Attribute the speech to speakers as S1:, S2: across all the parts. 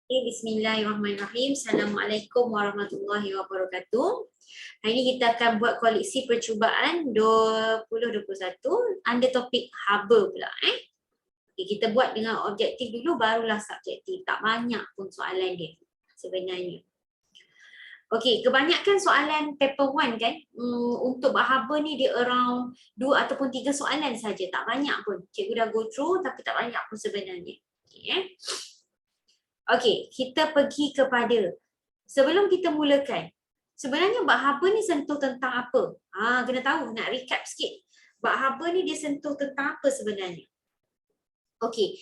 S1: Bismillahirrahmanirrahim. Assalamualaikum warahmatullahi wabarakatuh. Hari ini kita akan buat koleksi percubaan 2021 under topik haba pula. Okay, kita buat dengan objektif dulu barulah subjektif. Tak banyak pun soalan dia sebenarnya. Okey, kebanyakan soalan paper 1 kan untuk bab haba ni dia around 2 ataupun 3 soalan saja, tak banyak pun. Cikgu dah go through tapi tak banyak pun sebenarnya. Okey, Okey, kita pergi kepada, sebelum kita mulakan, sebenarnya bab haba ni sentuh tentang apa? Kena tahu, nak recap sikit. Bab haba ni dia sentuh tentang apa sebenarnya? Okey,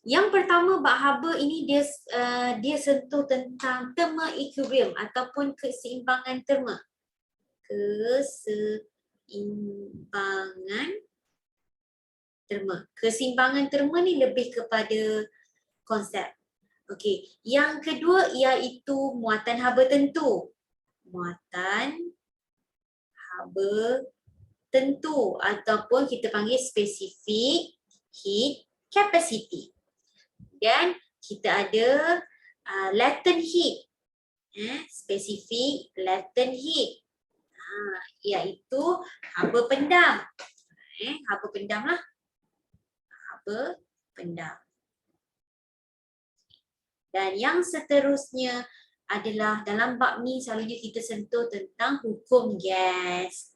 S1: yang pertama bab haba ini dia sentuh tentang terma equilibrium ataupun keseimbangan terma. Keseimbangan terma. Keseimbangan terma ni lebih kepada konsep. Okey, yang kedua iaitu muatan haba tentu. Muatan haba tentu ataupun kita panggil specific heat capacity. Dan kita ada latent heat. Specific latent heat. Iaitu haba pendam. Haba pendam lah. Haba pendam. Dan yang seterusnya adalah dalam bab ni selalunya kita sentuh tentang hukum gas.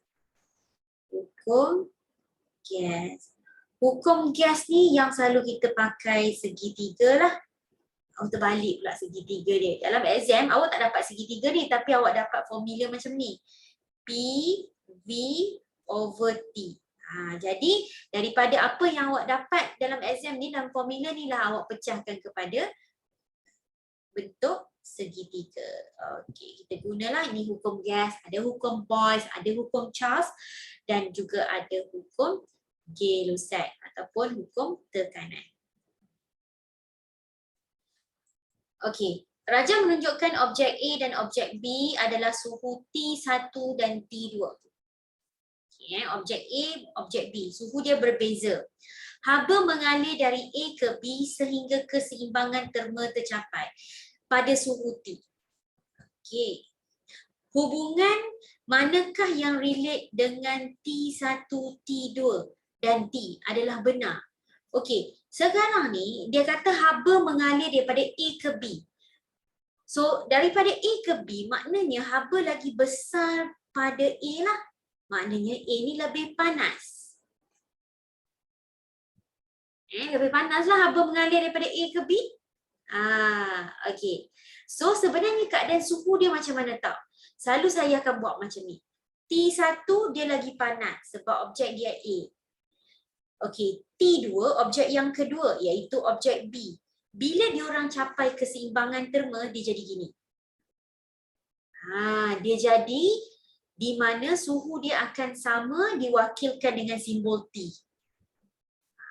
S1: Hukum gas. Hukum gas ni yang selalu kita pakai segitiga lah. Terbalik pula segitiga dia. Dalam exam awak tak dapat segitiga ni tapi awak dapat formula macam ni. P, V over T. Jadi daripada apa yang awak dapat dalam exam ni, dalam formula ni lah awak pecahkan kepada bentuk segitiga. Okey, kita gunalah ini hukum gas, ada hukum Boyce, ada hukum Charles dan juga ada hukum Gay-Lussac ataupun hukum tekanan. Okey, Raja menunjukkan objek A dan objek B adalah suhu T1 dan T2. Okey, objek A, objek B, suhu dia berbeza. Haba mengalir dari A ke B sehingga keseimbangan terma tercapai pada suhu T. Okey. Hubungan manakah yang relate dengan T1, T2 dan T adalah benar? Okey, sekarang ni dia kata haba mengalir daripada A ke B. So, daripada A ke B maknanya haba lagi besar pada A lah. Maknanya A ni lebih panas. Lebih panas lah haba mengalir daripada A ke B. Okey. So sebenarnya keadaan suhu dia macam mana tau? Selalu saya akan buat macam ni. T1 dia lagi panas sebab objek dia A. Okey, T2 objek yang kedua iaitu objek B. Bila diorang capai keseimbangan terma dia jadi gini. Dia jadi di mana suhu dia akan sama diwakilkan dengan simbol T.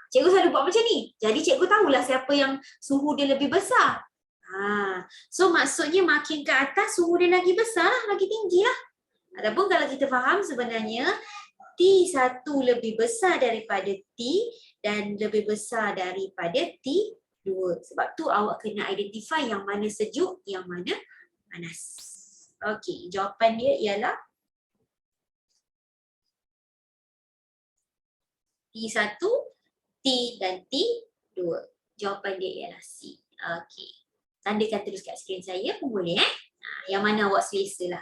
S1: Cikgu selalu buat macam ni. Jadi cikgu tahulah siapa yang suhu dia lebih besar. So maksudnya makin ke atas suhu dia lagi besar lah, lagi tinggi lah. Ataupun kalau kita faham sebenarnya T1 lebih besar daripada T dan lebih besar daripada T2. Sebab tu awak kena identify yang mana sejuk, yang mana panas. Okey, jawapan dia ialah T1, T dan T2. Jawapan dia ialah C. Okey. Tandakan terus kat skrin saya pun boleh yang mana awak selesa lah.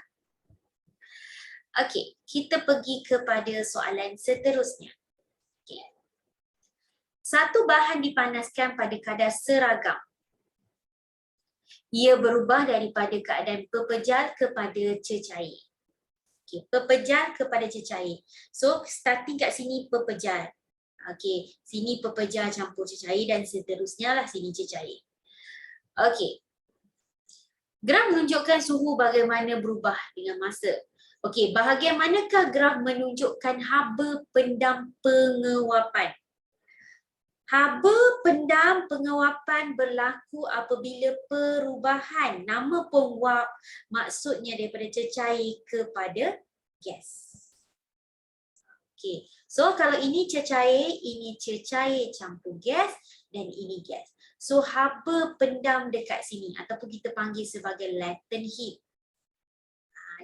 S1: Okey, kita pergi kepada soalan seterusnya. Okey. Satu bahan dipanaskan pada kadar seragam. Ia berubah daripada keadaan pepejal kepada cecair. Okey, pepejal kepada cecair. So, starting kat sini pepejal. Okey, sini pepejal campur cecair dan seterusnya lah sini cecair. Okey. Graf menunjukkan suhu bagaimana berubah dengan masa. Okey, bahagian manakah graf menunjukkan haba pendam penguapan? Haba pendam penguapan berlaku apabila perubahan nama penguap maksudnya daripada cecair kepada gas. Okey, so kalau ini cecair campur gas dan ini gas. So haba pendam dekat sini ataupun kita panggil sebagai latent heat.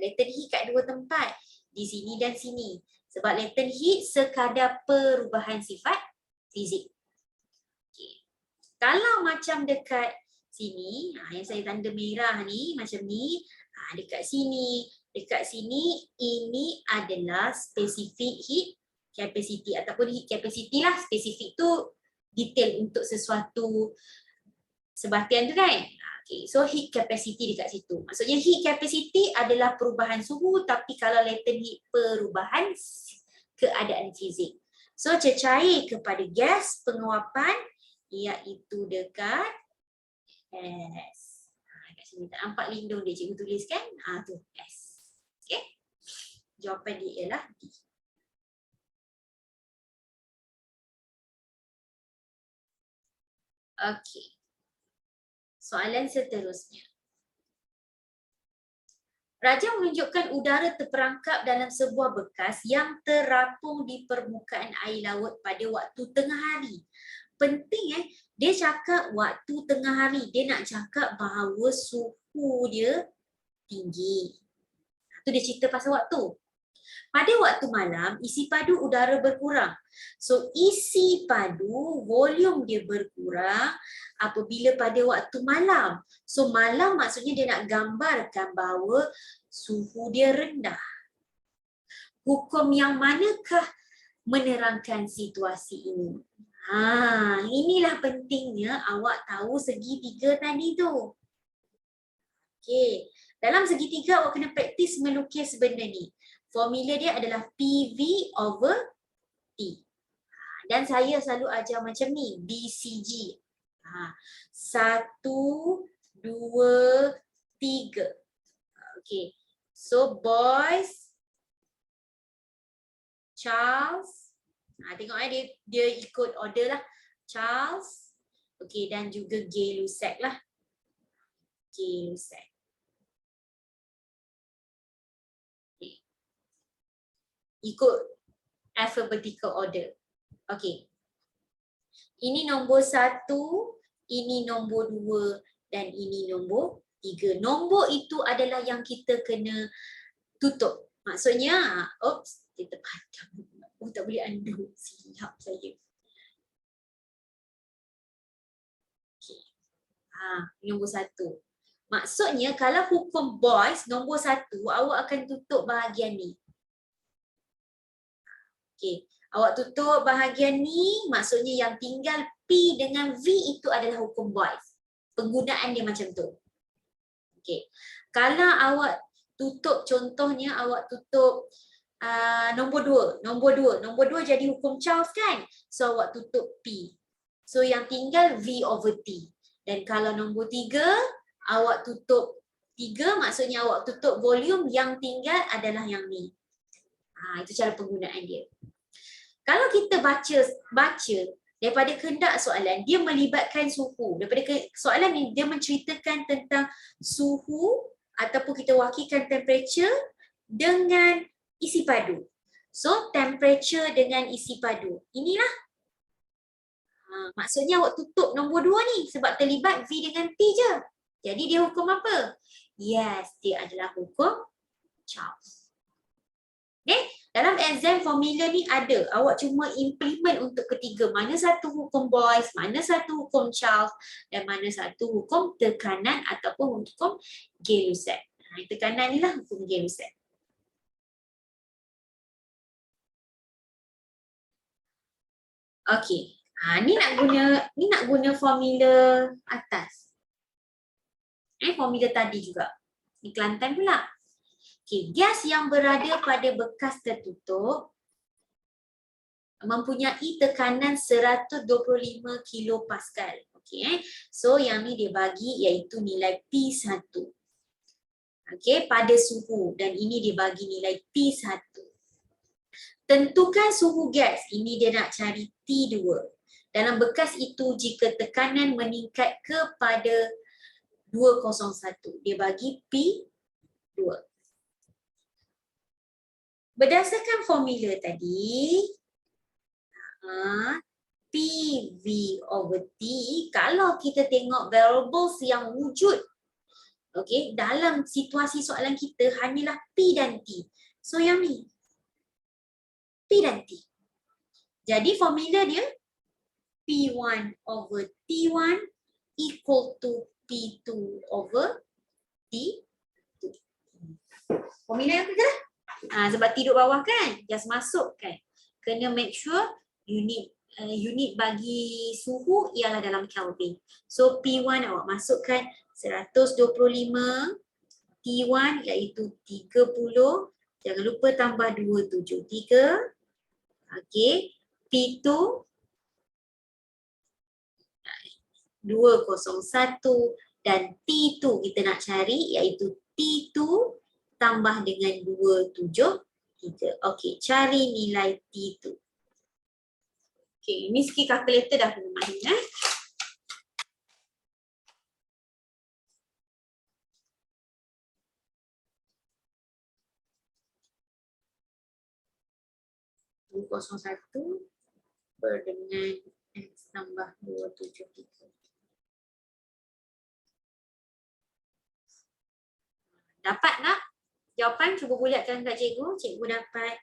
S1: Latent heat kat dua tempat, di sini dan sini. Sebab latent heat sekadar perubahan sifat fizik. Okay. Kalau macam dekat sini, yang saya tanda merah ni macam ni, dekat sini ini adalah specific heat capacity ataupun heat capacity lah. Spesifik tu detail untuk sesuatu sebatian tu kan. Okay, so heat capacity dekat situ. Maksudnya heat capacity adalah perubahan suhu, tapi kalau latent heat perubahan keadaan fizik. So cecair kepada gas penguapan iaitu dekat S. Kat sini tak nampak lindung dia cikgu tulis kan? Tu S. Okay. Jawapan dia ialah D. Okay. Soalan seterusnya. Raja menunjukkan udara terperangkap dalam sebuah bekas yang terapung di permukaan air laut pada waktu tengah hari. Penting dia cakap waktu tengah hari. Dia nak cakap bahawa suhu dia tinggi. Tu dia cerita pasal waktu. Pada waktu malam, isi padu udara berkurang. So, isi padu, volume dia berkurang apabila pada waktu malam. So, malam maksudnya dia nak gambarkan bahawa suhu dia rendah. Hukum yang manakah menerangkan situasi ini? Inilah pentingnya awak tahu segitiga tadi tu. Okey, dalam segitiga awak kena praktis melukis benda ni. Formula dia adalah PV over T. Dan saya selalu ajar macam ni, BCG. 1, 2, 3. Okay. So boys, Charles. Tengok dia ikut order lah. Charles. Okay, dan juga Gay-Lussac lah. Gay-Lussac. Ikut alphabetical order. Okey. Ini nombor 1, ini nombor 2 dan ini nombor 3. Nombor itu adalah yang kita kena tutup. Maksudnya, kita padam. Tak boleh undo. Silap saya. Okey. Nombor 1. Maksudnya kalau hukum boys nombor 1, awak akan tutup bahagian ni. Okay. Awak tutup bahagian ni, maksudnya yang tinggal P dengan V itu adalah hukum boys. Penggunaan dia macam tu. Okay. Kalau awak tutup, contohnya awak tutup nombor 2. Nombor 2 jadi hukum Charles kan? So awak tutup P. So yang tinggal V over T. Dan kalau nombor 3, awak tutup 3, maksudnya awak tutup volume, yang tinggal adalah yang ni. Itu cara penggunaan dia. Kalau kita baca daripada kehendak soalan, dia melibatkan suhu. Daripada soalan ni, dia menceritakan tentang suhu ataupun kita wakilkan temperature dengan isi padu. So, temperature dengan isi padu. Inilah. Maksudnya awak tutup nombor 2 ni sebab terlibat V dengan T je. Jadi dia hukum apa? Yes, dia adalah hukum Charles. Okay? Dalam exam formula ni ada. Awak cuma implement untuk ketiga. Mana satu hukum Boyce, mana satu hukum Charles dan mana satu hukum tekanan ataupun hukum Gay-Lussac. Tekanan ni lah hukum Gay-Lussac. Okey. Ni nak guna formula atas. Formula tadi juga. Ni Kelantan pula. Okay, gas yang berada pada bekas tertutup mempunyai tekanan 125 kilopascal. Okay, so yang ni dia bagi iaitu nilai P1. Okay, pada suhu dan ini dia bagi nilai P1. Tentukan suhu gas. Ini dia nak cari T2. Dalam bekas itu jika tekanan meningkat kepada 201. Dia bagi P2. Berdasarkan formula tadi, PV over T, kalau kita tengok variables yang wujud, okay, dalam situasi soalan kita hanyalah P dan T. So yang ni, P dan T. Jadi formula dia P1 over T1 equal to P2 over T2. Formula yang kita lah. Sebab T duduk bawah kan, just masuk kan. Kena make sure unit bagi suhu ialah dalam Kelvin. So P1 awak masukkan 125, T1 iaitu 30, jangan lupa tambah 273. Okey, P2 201 dan T2 kita nak cari iaitu T2 tambah dengan 273. Okey, cari nilai T2. Okey, ni sikit kalkulator dah kena main 201 dengan X tambah 273. Dapat tak jawapan? Cuba bulatkan kat cikgu. Cikgu dapat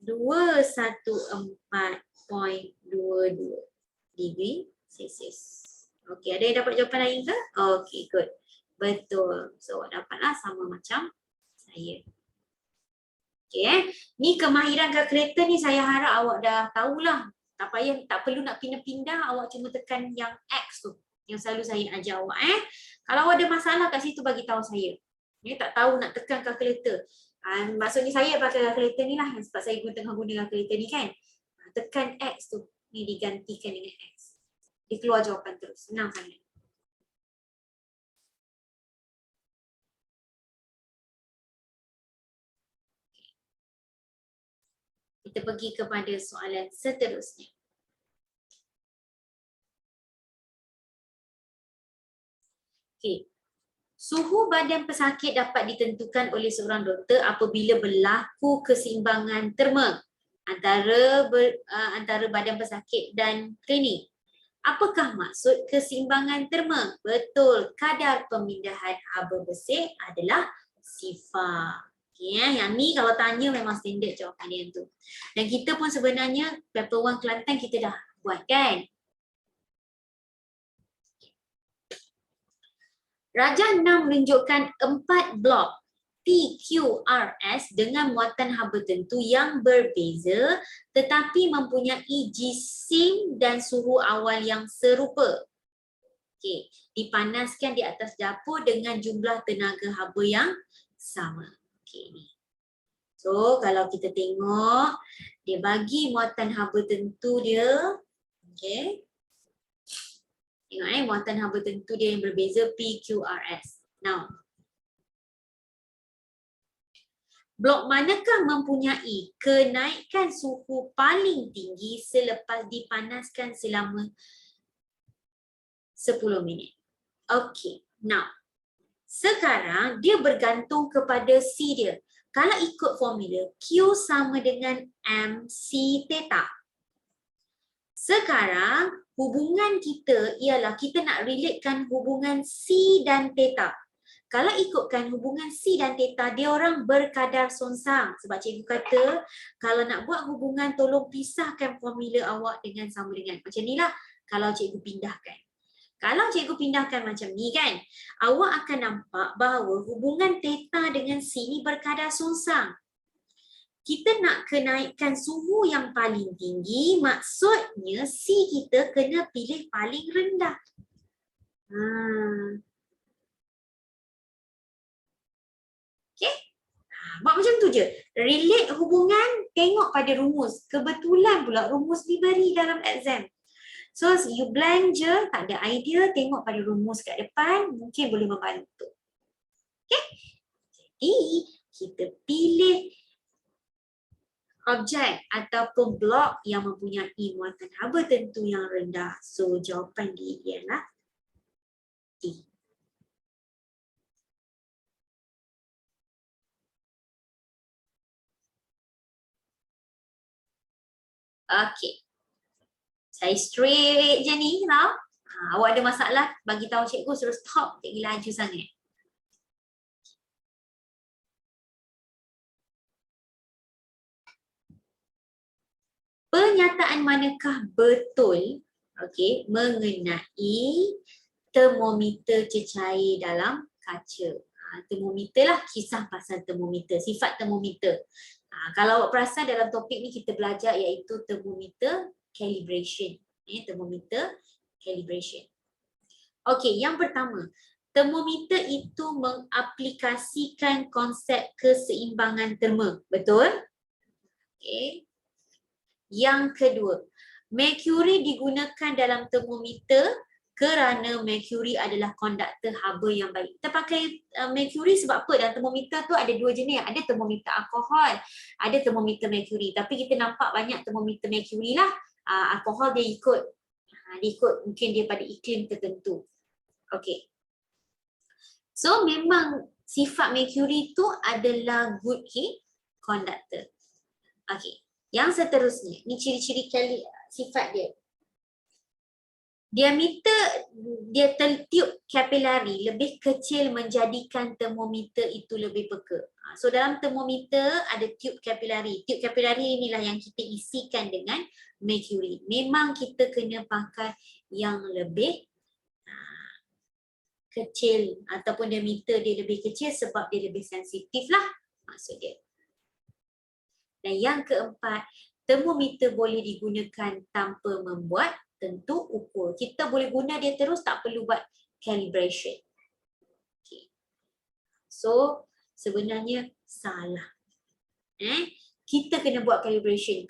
S1: 214.22 degree Celsius. Okey, ada yang dapat jawapan lain ke? Okey, good. Betul. So, awak dapatlah sama macam saya. Okey, ni kemahiran kalkulator ni saya harap awak dah tahulah. Tak payah, tak perlu nak pindah-pindah, awak cuma tekan yang X tu. Yang selalu saya ajar awak Kalau awak ada masalah kat situ bagi tahu saya. Tak tahu nak tekan kalkulator. Maksudnya saya pakai kalkulator ni lah sebab saya tengah guna kalkulator ni kan. Tekan X tu. Ni digantikan dengan X. Dia keluar jawapan terus. Senang sangat. Kita pergi kepada soalan seterusnya. Okey. Suhu badan pesakit dapat ditentukan oleh seorang doktor apabila berlaku keseimbangan terma antara badan pesakit dan klinik. Apakah maksud keseimbangan terma? Betul, kadar pemindahan haba bersih adalah sifar. Okay, yang ni kalau tanya memang standard jawapan dia tu. Dan kita pun sebenarnya paper 1 Kelantan kita dah buat kan? Rajah 6 menunjukkan 4 blok PQRS dengan muatan haba tentu yang berbeza tetapi mempunyai jisim dan suhu awal yang serupa. Okey, dipanaskan di atas dapur dengan jumlah tenaga haba yang sama. Okey ni. So kalau kita tengok dia bagi muatan haba tentu dia. Okey. Tengok muatan haba tentu dia yang berbeza PQRS. Now, blok manakah mempunyai kenaikan suhu paling tinggi selepas dipanaskan selama 10 minit? Okey, now sekarang dia bergantung kepada C dia. Kalau ikut formula, Q sama dengan MC theta. Sekarang hubungan kita ialah kita nak relatekan hubungan C dan theta. Kalau ikutkan hubungan C dan theta, dia orang berkadar sonsang. Sebab cikgu kata, kalau nak buat hubungan, tolong pisahkan formula awak dengan sama dengan. Macam ni lah kalau cikgu pindahkan. Kalau cikgu pindahkan macam ni kan, awak akan nampak bahawa hubungan theta dengan C ni berkadar sonsang. Kita nak kenaikkan suhu yang paling tinggi, maksudnya C kita kena pilih paling rendah. Okay? Buat macam tu je. Relate hubungan, tengok pada rumus. Kebetulan pula rumus diberi dalam exam. So, you blank je, tak ada idea, tengok pada rumus kat depan, mungkin boleh membantu. Okay? Jadi, kita pilih objek ataupun blok yang mempunyai muatan haba tentu yang rendah. So, jawapan dia ialah D. Okey. Saya straight je ni tau. Awak ada masalah bagi tahu cikgu suruh stop, cikgu laju sangat. Pernyataan manakah betul mengenai termometer cecair dalam kaca? Termometer lah, kisah pasal termometer, sifat termometer. Kalau awak perasan dalam topik ni kita belajar iaitu termometer calibration. Termometer calibration. Okey, yang pertama, termometer itu mengaplikasikan konsep keseimbangan terma. Betul? Okey. Yang kedua, merkuri digunakan dalam termometer kerana merkuri adalah konduktor haba yang baik. Kita pakai merkuri sebab apa? Dalam termometer tu ada dua jenis. Ada termometer alkohol, ada termometer merkuri. Tapi kita nampak banyak termometer merkuri lah. Alkohol dia ikut mungkin dia pada iklim tertentu. Okey. So memang sifat merkuri tu adalah good heat conductor. Okey. Yang seterusnya, ni ciri-ciri sifat dia. Diameter tiub kapilari lebih kecil menjadikan termometer itu lebih peka. So dalam termometer ada tiub kapilari. Tiub kapilari inilah yang kita isikan dengan merkuri. Memang kita kena pakai yang lebih kecil ataupun diameter dia lebih kecil sebab dia lebih sensitif lah maksud dia. Dan yang keempat, termometer boleh digunakan tanpa membuat tentu ukur. Kita boleh guna dia terus, tak perlu buat calibration. Okay. So, sebenarnya salah. Kita kena buat calibration.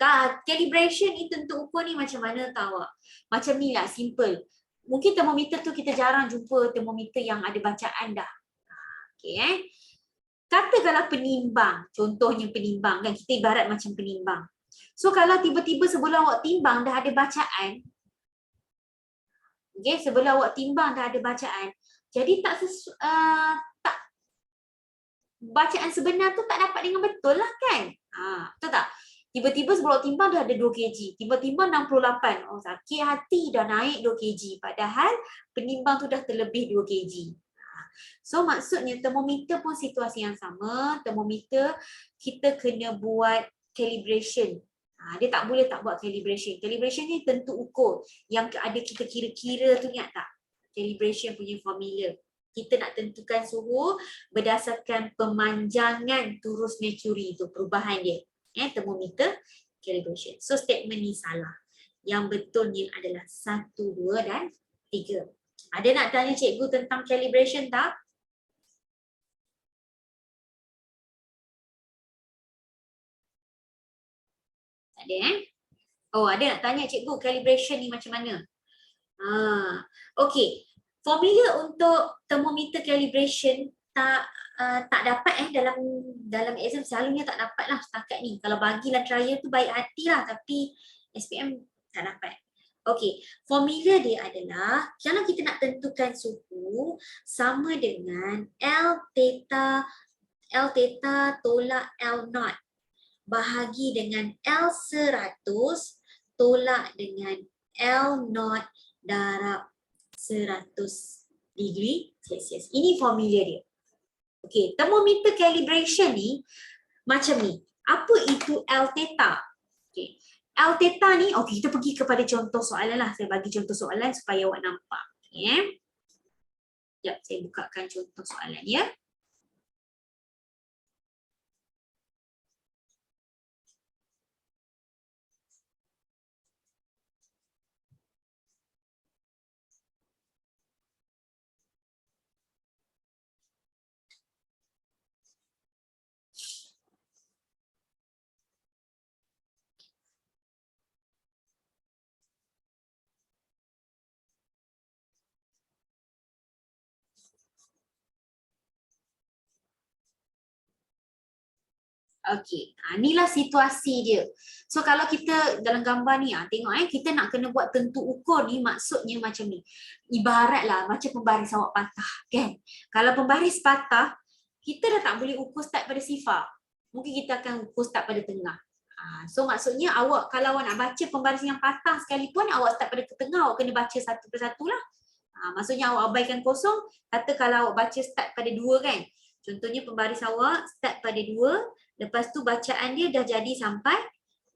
S1: Calibration ni tentu ukur ni macam mana tahu tak? Macam ni lah, simple. Mungkin termometer tu kita jarang jumpa termometer yang ada bacaan dah. Okay, Katakanlah penimbang, contohnya penimbang kan, kita ibarat macam penimbang. So kalau tiba-tiba sebelum awak timbang dah ada bacaan, sebelum awak timbang dah ada bacaan, jadi tak bacaan sebenar tu tak dapat dengan betul lah kan? Betul tak? Tiba-tiba sebelum awak timbang dah ada 2 kg, tiba-tiba 68, sakit hati dah naik 2 kg, padahal penimbang tu dah terlebih 2 kg. So maksudnya termometer pun situasi yang sama. Termometer kita kena buat calibration. Dia tak boleh tak buat calibration. Calibration ni tentu ukur. Yang ada kita kira-kira tu, ingat tak? Calibration punya formula. Kita nak tentukan suhu berdasarkan pemanjangan turus merkuri tu, perubahan dia. Termometer calibration. So statement ni salah. Yang betulnya adalah 1, 2 dan 3. Ada nak tanya cikgu tentang calibration tak? Tak ada ada nak tanya cikgu calibration ni macam mana? Okey. Formula untuk termometer calibration tak dapat dalam exam, selalunya tak dapat lah setakat ni. Kalau bagilah trial tu baik hati lah, tapi SPM tak dapat. Okey, formula dia adalah kalau kita nak tentukan suhu sama dengan L theta tolak L naught bahagi dengan L 100 tolak dengan L naught darab 100 degree Celsius. Ini formula dia. Okey, termometer calibration ni macam ni. Apa itu L theta? Okey. L theta ni, kita pergi kepada contoh soalan lah. Saya bagi contoh soalan supaya awak nampak. Okay. Sekejap, saya bukakan contoh soalan ya. Okey, inilah situasi dia. So kalau kita dalam gambar ni, tengok kita nak kena buat tentu ukur ni, maksudnya macam ni. Ibaratlah macam pembaris awak patah kan. Kalau pembaris patah, kita dah tak boleh ukur start pada sifar. Mungkin kita akan ukur start pada tengah. So maksudnya awak kalau awak nak baca pembaris yang patah sekalipun, awak start pada tengah, awak kena baca satu persatu lah. Maksudnya awak abaikan kosong, kata kalau awak baca start pada 2 kan. Contohnya pembaris awak start pada 2, lepas tu bacaan dia dah jadi sampai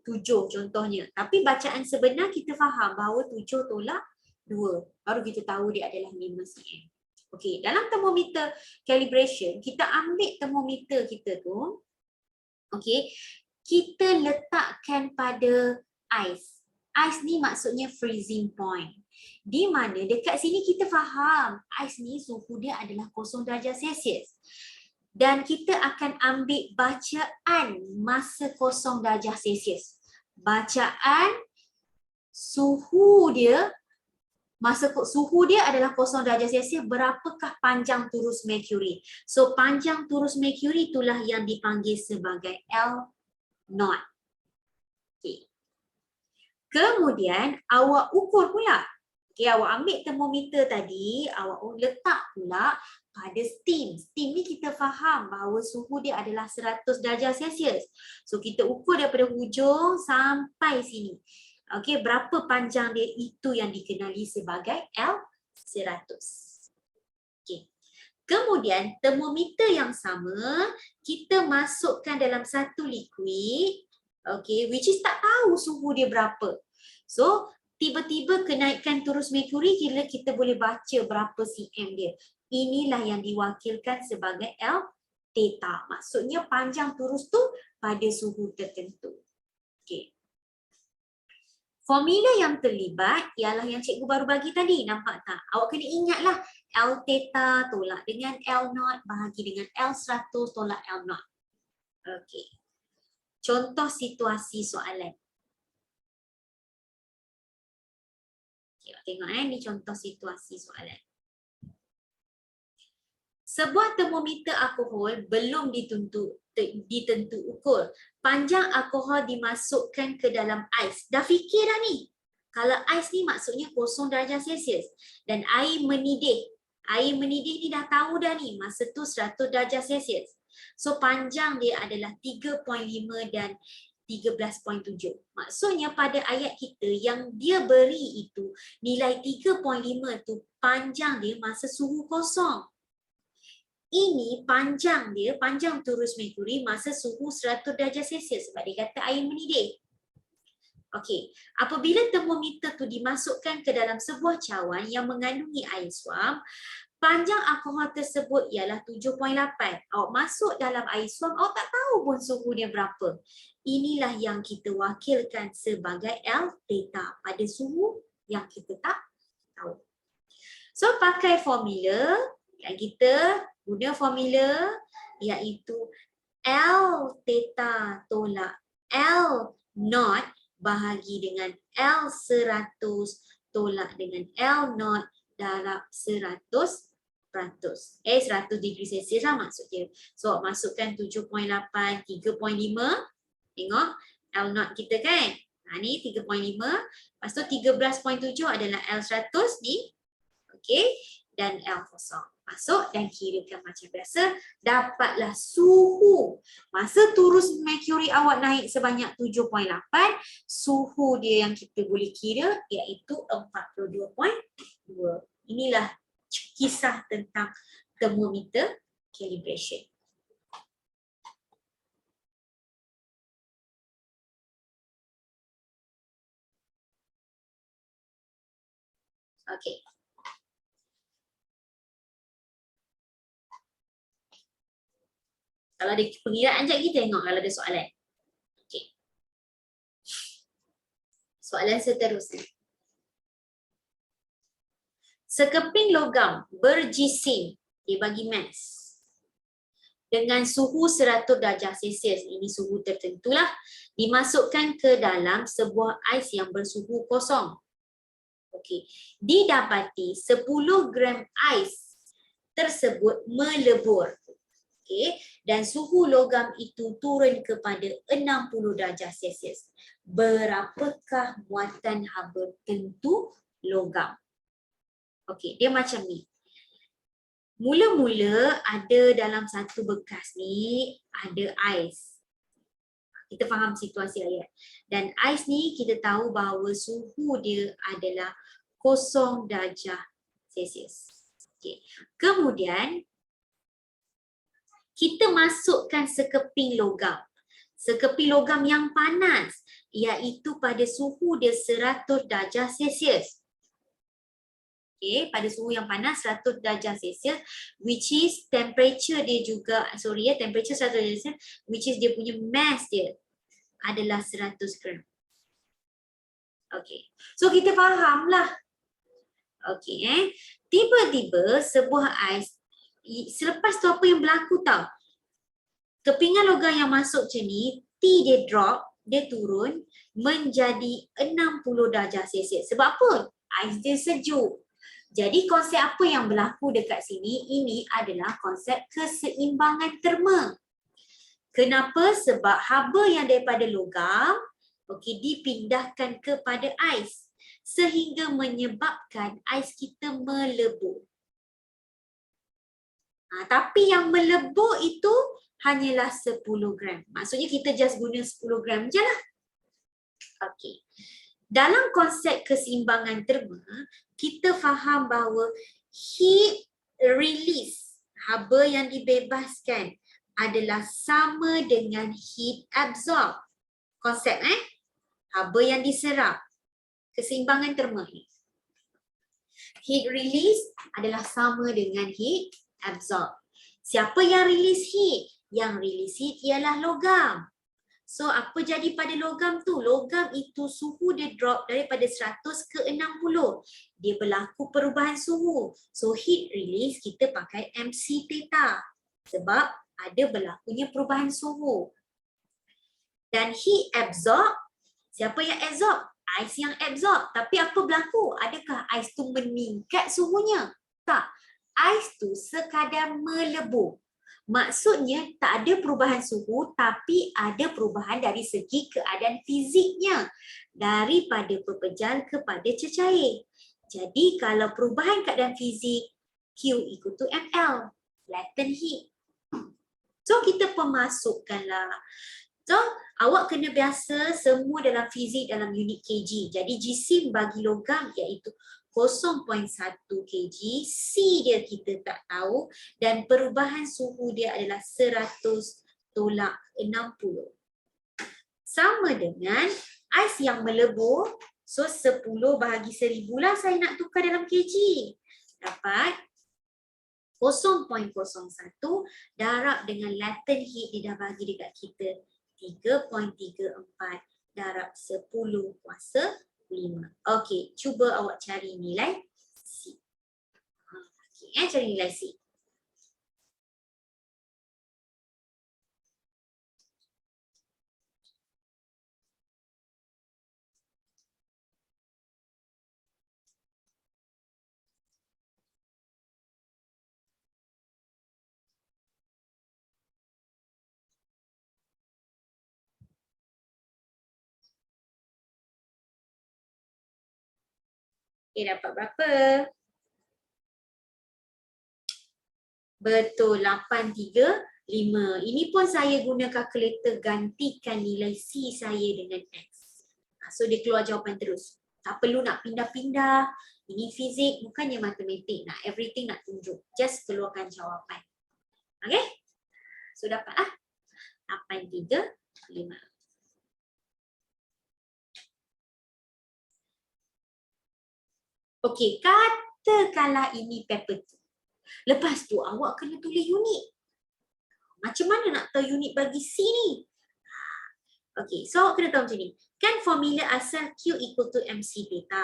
S1: 7 contohnya. Tapi bacaan sebenar kita faham bahawa 7 tolak 2. Baru kita tahu dia adalah 5 cm. Okey, dalam thermometer calibration, kita ambil thermometer kita tu, okey, kita letakkan pada ais. Ais ni maksudnya freezing point. Di mana dekat sini kita faham ais ni suhu dia adalah 0 darjah Celsius. Dan kita akan ambil bacaan masa 0 darjah Celsius. Bacaan suhu dia, masa suhu dia adalah 0 darjah Celsius, berapakah panjang turus merkuri? So panjang turus merkuri itulah yang dipanggil sebagai L0. Okay. Kemudian awak ukur pula. Okay, awak ambil termometer tadi, awak letak pula pada steam. Steam ni kita faham bahawa suhu dia adalah 100 darjah Celsius. So kita ukur daripada hujung sampai sini. Okey, berapa panjang dia, itu yang dikenali sebagai L100. Okey. Kemudian termometer yang sama kita masukkan dalam satu liquid, okey, which is tak tahu suhu dia berapa. So tiba-tiba kenaikan turus merkuri, kira kita boleh baca berapa cm dia. Inilah yang diwakilkan sebagai L theta. Maksudnya panjang turus tu pada suhu tertentu. Okey. Formula yang terlibat ialah yang cikgu baru bagi tadi, nampak tak? Awak kena ingatlah L theta tolak dengan L0 bahagi dengan L100 tolak L0. Okey. Contoh situasi soalan. Okay, tengok ni contoh situasi soalan. Sebuah termometer alkohol belum ditentu ukur. Panjang alkohol dimasukkan ke dalam ais. Dah fikir dah ni. Kalau ais ni maksudnya 0 darjah Celsius. Dan air mendidih. Air mendidih ni dah tahu dah ni. Masa tu 100 darjah Celsius. So panjang dia adalah 3.5 dan 13.7. Maksudnya pada ayat kita yang dia beri itu nilai 3.5 tu panjang dia masa suhu kosong. Ini panjang dia, panjang turus merkuri masa suhu 100 darjah Celsius sebab dia kata air mendidih. Okey, apabila termometer tu dimasukkan ke dalam sebuah cawan yang mengandungi air suam, panjang alkohol tersebut ialah 7.8. Awak masuk dalam air suam, awak tak tahu pun suhu dia berapa. Inilah yang kita wakilkan sebagai L theta pada suhu yang kita tak tahu. So pakai formula yang kita guna formula iaitu L theta tolak L0 bahagi dengan L100 tolak dengan L0 darab 100%. 100 degree Celsius lah maksudnya. So masukkan 7.8, 3.5. Tengok L0 kita kan. Ni 3.5. Lepas tu 13.7 adalah L100 ni. Okey. Dan L0. Masuk dan kirakan macam biasa. Dapatlah suhu. Masa turus merkuri awak naik sebanyak 7.8. Suhu dia yang kita boleh kira iaitu 42.2. Inilah kisah tentang thermometer calibration. Okey. Kalau ada pengiraan sekejap kita tengok kalau ada soalan. Okey. Soalan seterusnya. Sekeping logam berjisim, dia bagi mass, dengan suhu 100 darjah Celsius, ini suhu tertentulah, dimasukkan ke dalam sebuah ais yang bersuhu kosong. Okey, didapati 10 gram ais tersebut melebur. Okey, dan suhu logam itu turun kepada 60 darjah Celsius. Berapakah muatan haba tentu logam? Okey, dia macam ni. Mula-mula ada dalam satu bekas ni ada ais. Kita faham situasi ayat. Dan ais ni kita tahu bahawa suhu dia adalah 0 darjah Celsius. Okay. Kemudian kita masukkan sekeping logam. Sekeping logam yang panas iaitu pada suhu dia 100 darjah Celsius. Okay, pada suhu yang panas 100 darjah Celsius, which is temperature dia juga, temperature 100 darjah Celsius, which is dia punya mass dia adalah 100 gram. Okay, so kita faham lah. Okay, tiba-tiba sebuah ais, selepas tu apa yang berlaku tau? Kepingan logam yang masuk macam ni, T dia drop, dia turun menjadi 60 darjah Celsius. Sebab apa? Ais dia sejuk. Jadi konsep apa yang berlaku dekat sini? Ini adalah konsep keseimbangan terma. Kenapa? Sebab haba yang daripada logam dipindahkan kepada ais sehingga menyebabkan ais kita melebur. Tapi yang melebur itu hanyalah 10 gram. Maksudnya kita just guna 10 gram je lah. Okey. Dalam konsep keseimbangan terma, kita faham bahawa heat release, haba yang dibebaskan adalah sama dengan heat absorb. Konsep haba yang diserap. Keseimbangan terma ni. Heat release adalah sama dengan heat absorb. Siapa yang release heat? Yang release heat ialah logam. So apa jadi pada logam tu? Logam itu suhu dia drop daripada 100 ke 60. Dia berlaku perubahan suhu. So heat release kita pakai MC theta. Sebab ada berlakunya perubahan suhu. Dan heat absorb, siapa yang absorb? Ais yang absorb. Tapi apa berlaku? Adakah ais tu meningkat suhunya? Tak. Ais tu sekadar melebur. Maksudnya tak ada perubahan suhu tapi ada perubahan dari segi keadaan fiziknya. Daripada pepejal kepada cecair. Jadi kalau perubahan keadaan fizik, Q equal to ML. Latent heat. So kita pemasukkanlah. So awak kena biasa semua dalam fizik dalam unit kg. Jadi jisim bagi logam iaitu 0.1 kg, C dia kita tak tahu dan perubahan suhu dia adalah 100 tolak 60. Sama dengan ais yang melebur, so 10 bahagi 1000 lah saya nak tukar dalam kg. Dapat 0.01 darab dengan latent heat dia dah bagi dekat kita 3.34 darab 10 kuasa 5. Okey, cuba awak cari nilai C. Okey, cari nilai C. Okey, dapat berapa? Betul, 835. Ini pun saya guna kalkulator gantikan nilai C saya dengan X. So dia keluar jawapan terus. Tak perlu nak pindah-pindah. Ini fizik, bukannya matematik. Nak everything nak tunjuk. Just keluarkan jawapan. Okay? So dapatlah 835. Okey, katakanlah ini paper 2. Lepas tu awak kena tulis unit. Macam mana nak tahu unit bagi C ni? Okey, so awak kena tahu macam ni. Kan formula asal Q equal to MC theta.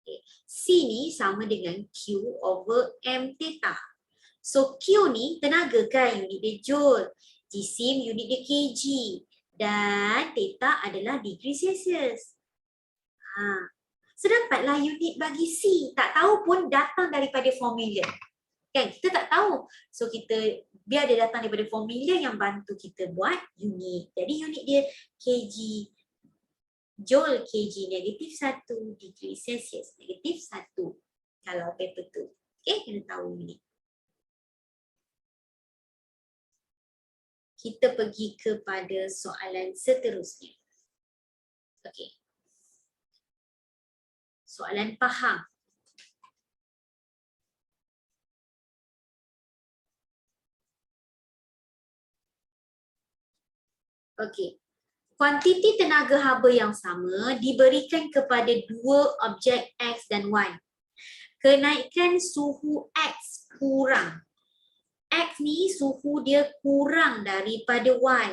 S1: Okay. C ni sama dengan Q over M theta. So Q ni tenaga kan, unit dia joule. Jisim unit dia kg. Dan theta adalah degree Celsius. So dapatlah unit bagi C. Tak tahu pun datang daripada formula. Kan kita tak tahu. So kita biar dia datang daripada formula yang bantu kita buat unit. Jadi unit dia kg. Joule kg negatif 1 degree Celsius. Negatif 1 kalau paper 2. Okay, kena tahu unit. kita pergi kepada soalan seterusnya. Okey. Soalan faham. Okey. Kuantiti tenaga haba yang sama diberikan kepada dua objek X dan Y. Kenaikan suhu X kurang. X ni suhu dia kurang daripada Y.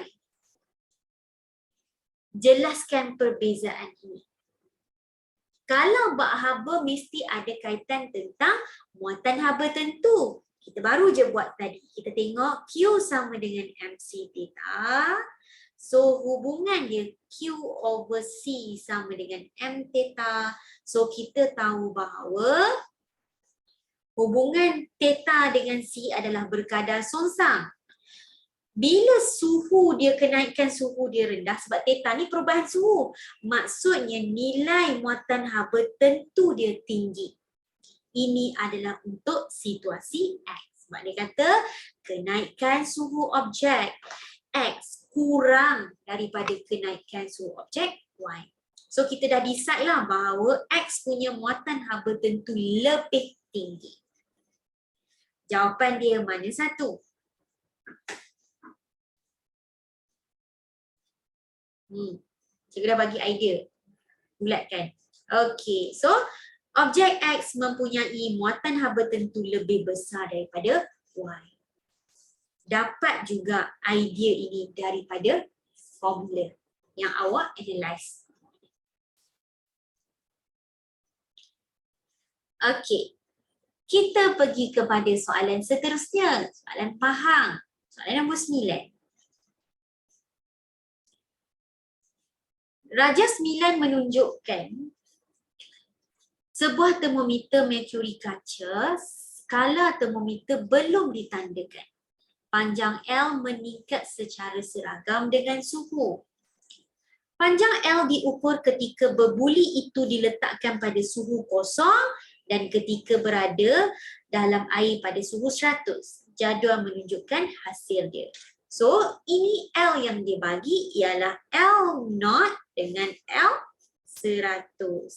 S1: Jelaskan perbezaan ini. Kalau bab haba mesti ada kaitan tentang muatan haba tentu. Kita baru je buat tadi. Kita tengok Q sama dengan MC theta. So hubungan dia Q over C sama dengan M theta. So kita tahu bahawa hubungan theta dengan C adalah berkadar songsang. Bila suhu dia kenaikan suhu dia rendah, sebab theta ni perubahan suhu. Maksudnya nilai muatan haba tentu dia tinggi. Ini adalah untuk situasi X. Sebab dia kata kenaikan suhu objek X kurang daripada kenaikan suhu objek Y. So kita dah decide lah bahawa X punya muatan haba tentu lebih tinggi. Jawapan dia mana satu? Cikgu dah bagi idea. Bulatkan. Okey, so objek X mempunyai muatan haba tentu lebih besar daripada Y. Dapat juga idea ini daripada formula yang awak analyse. Okey. Kita pergi kepada soalan seterusnya. Soalan faham. Soalan nombor 9. Raja 9 menunjukkan sebuah termometer merkuri kaca, skala termometer belum ditandakan. Panjang L meningkat secara seragam dengan suhu. Panjang L diukur ketika berbuli itu diletakkan pada suhu kosong dan ketika berada dalam air pada suhu 100. Jadual menunjukkan hasil dia. So, ini L yang dia bagi ialah L0 dengan L100.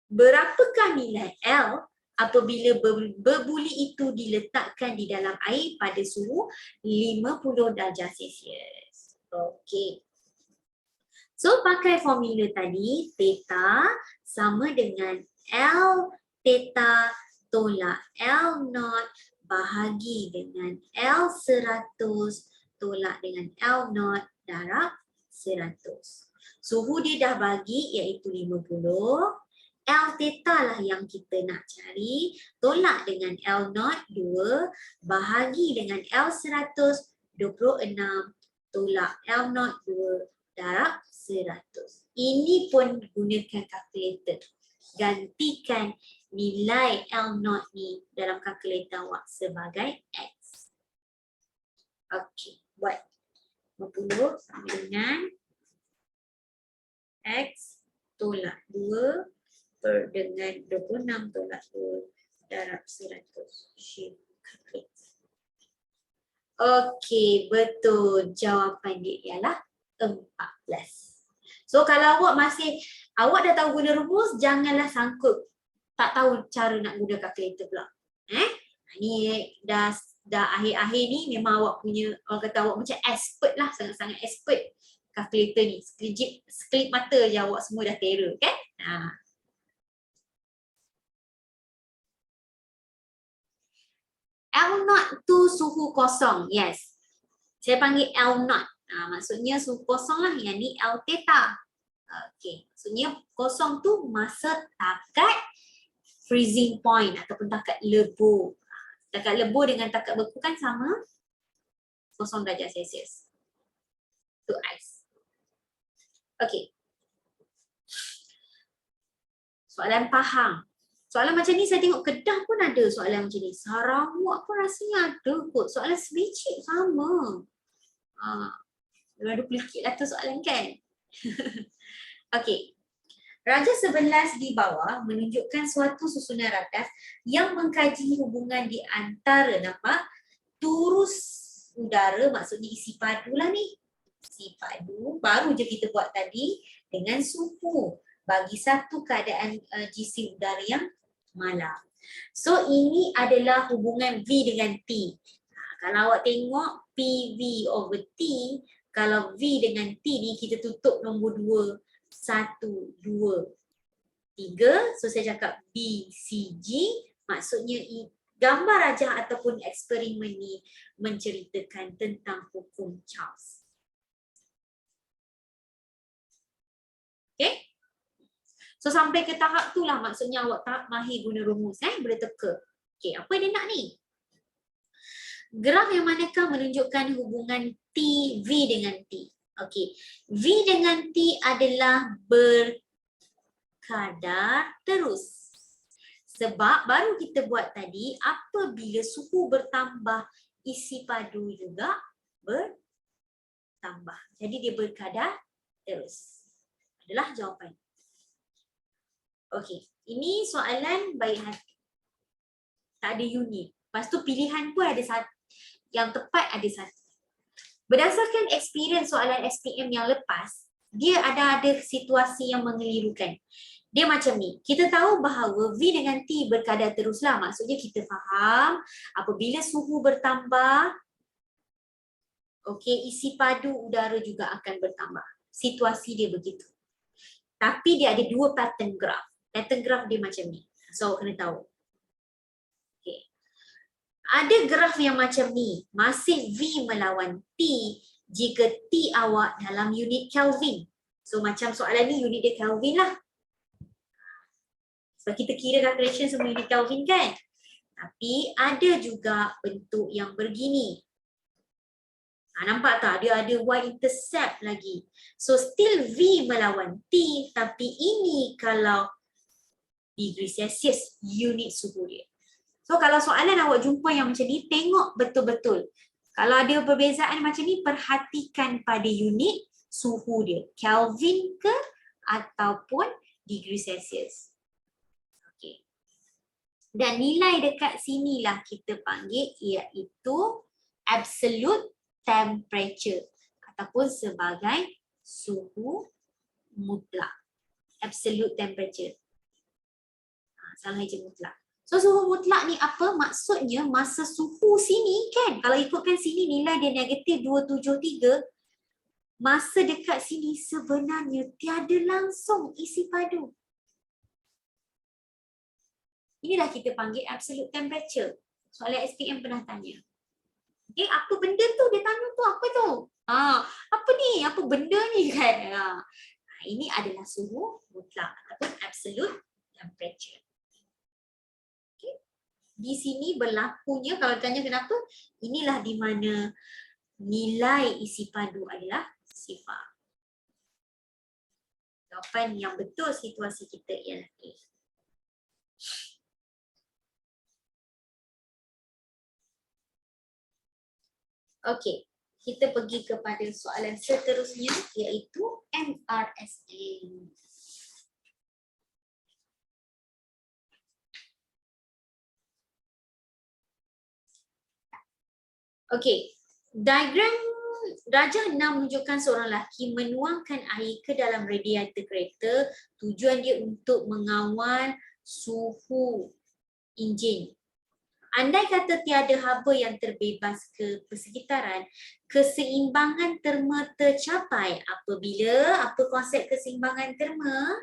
S1: Berapakah nilai L apabila berbuli itu diletakkan di dalam air pada suhu 50 darjah Celsius? Okey. So, pakai formula tadi, theta sama dengan L theta tolak L0 bahagi dengan L100 tolak dengan L0 darab 100. Suhu dia dah bagi iaitu 50. L theta lah yang kita nak cari, tolak dengan L0 2 bahagi dengan L100 26 tolak L0 2 darab 100. Ini pun gunakan kalkulator. Gantikan nilai L0 ni dalam kalkulator awak sebagai X. Okey, buat 50 sama dengan X tolak 2 dengan 26 tolak 2 darab 100. Shift calculate. Okey, betul. Jawapan dia ialah 14. So kalau awak dah tahu guna rumus, janganlah sangkut tak tahu cara nak guna kalkulator pula. Ni dah akhir-akhir ni memang awak punya, orang kata awak macam expert lah, sangat-sangat expert kalkulator ni. Sekelip mata je awak semua dah terror kan? L0 tu suhu kosong, yes. Saya panggil L0. Maksudnya suhu kosong lah, yang ni L theta. Okey, maksudnya kosong tu masa takat freezing point ataupun takat lebur. Takat lebur dengan takat beku kan sama, 0 darjah Celsius. Tu ais. Okey. Soalan faham. Soalan macam ni saya tengok Kedah pun ada soalan macam ni. Sarawak pun rasanya ada kot. Soalan sebiji sama. Ada pelikit lah tu soalan kan. Okey. Raja 11 di bawah menunjukkan suatu susunan rakas yang mengkaji hubungan di antara, nampak, turus udara maksudnya isi padu lah ni. Isi padu baru je kita buat tadi dengan suhu bagi satu keadaan GC udara yang malam. So ini adalah hubungan V dengan T. Kalau awak tengok PV over T, kalau V dengan T ni kita tutup nombor 2, 1, 2, 3. So saya cakap BCG, maksudnya gambar rajah ataupun eksperimen ni menceritakan tentang hukum Charles. Okay? So sampai ke tahap tu lah maksudnya awak tahap mahir guna rumus, boleh teka. Okay, apa dia nak ni? Graf yang manakah menunjukkan hubungan T, V dengan T. Okay, V dengan T adalah berkadar terus. Sebab baru kita buat tadi, apabila suhu bertambah, isi padu juga bertambah. Jadi dia berkadar terus. Adalah jawapan. Okey, ini soalan baik hati. Tak ada unit. Lepas tu pilihan pun ada satu. Yang tepat ada satu. Berdasarkan experience soalan SPM yang lepas, dia ada situasi yang mengelirukan. Dia macam ni, kita tahu bahawa V dengan T berkadar teruslah. Maksudnya kita faham apabila suhu bertambah, okey, isi padu udara juga akan bertambah. Situasi dia begitu. Tapi dia ada dua pattern graph. Pattern graph dia macam ni. So kena tahu. Okay. Ada graf yang macam ni. Masih V melawan T jika T awak dalam unit Kelvin. So macam soalan ni unit dia Kelvin lah. Sebab kita kira calculation semua unit Kelvin kan. Tapi ada juga bentuk yang begini. Nampak tak? Dia ada y-intercept lagi. So still V melawan T. Tapi ini kalau degree Celsius unit suhu dia. So kalau soalan awak jumpa yang macam ni, tengok betul-betul. Kalau ada perbezaan macam ni, perhatikan pada unit suhu dia. Kelvin ke ataupun degree Celsius. Okay. Dan nilai dekat sinilah kita panggil iaitu absolute temperature ataupun sebagai suhu mutlak. Absolute temperature. Salah je mutlak. So suhu mutlak ni apa? Maksudnya masa suhu sini kan. Kalau ikutkan sini nilai dia negatif 273. Masa dekat sini sebenarnya tiada langsung isi padu. Inilah kita panggil absolute temperature. Soalan SPM pernah tanya. Okay, apa benda tu? Dia tanya tu apa tu? Apa ni? Apa benda ni kan? Ini adalah suhu mutlak ataupun absolute temperature. Okay. Di sini berlakunya, kalau tanya kenapa, inilah di mana nilai isi padu adalah sifar. Jawapan yang betul situasi kita ialah A. Okey, kita pergi kepada soalan seterusnya iaitu MRSA. Okey, diagram Rajah 6 menunjukkan seorang lelaki menuangkan air ke dalam radiator kereta. Tujuan dia untuk mengawal suhu enjin. Andai kata tiada haba yang terbebas ke persekitaran, keseimbangan terma tercapai apabila, apa konsep keseimbangan terma?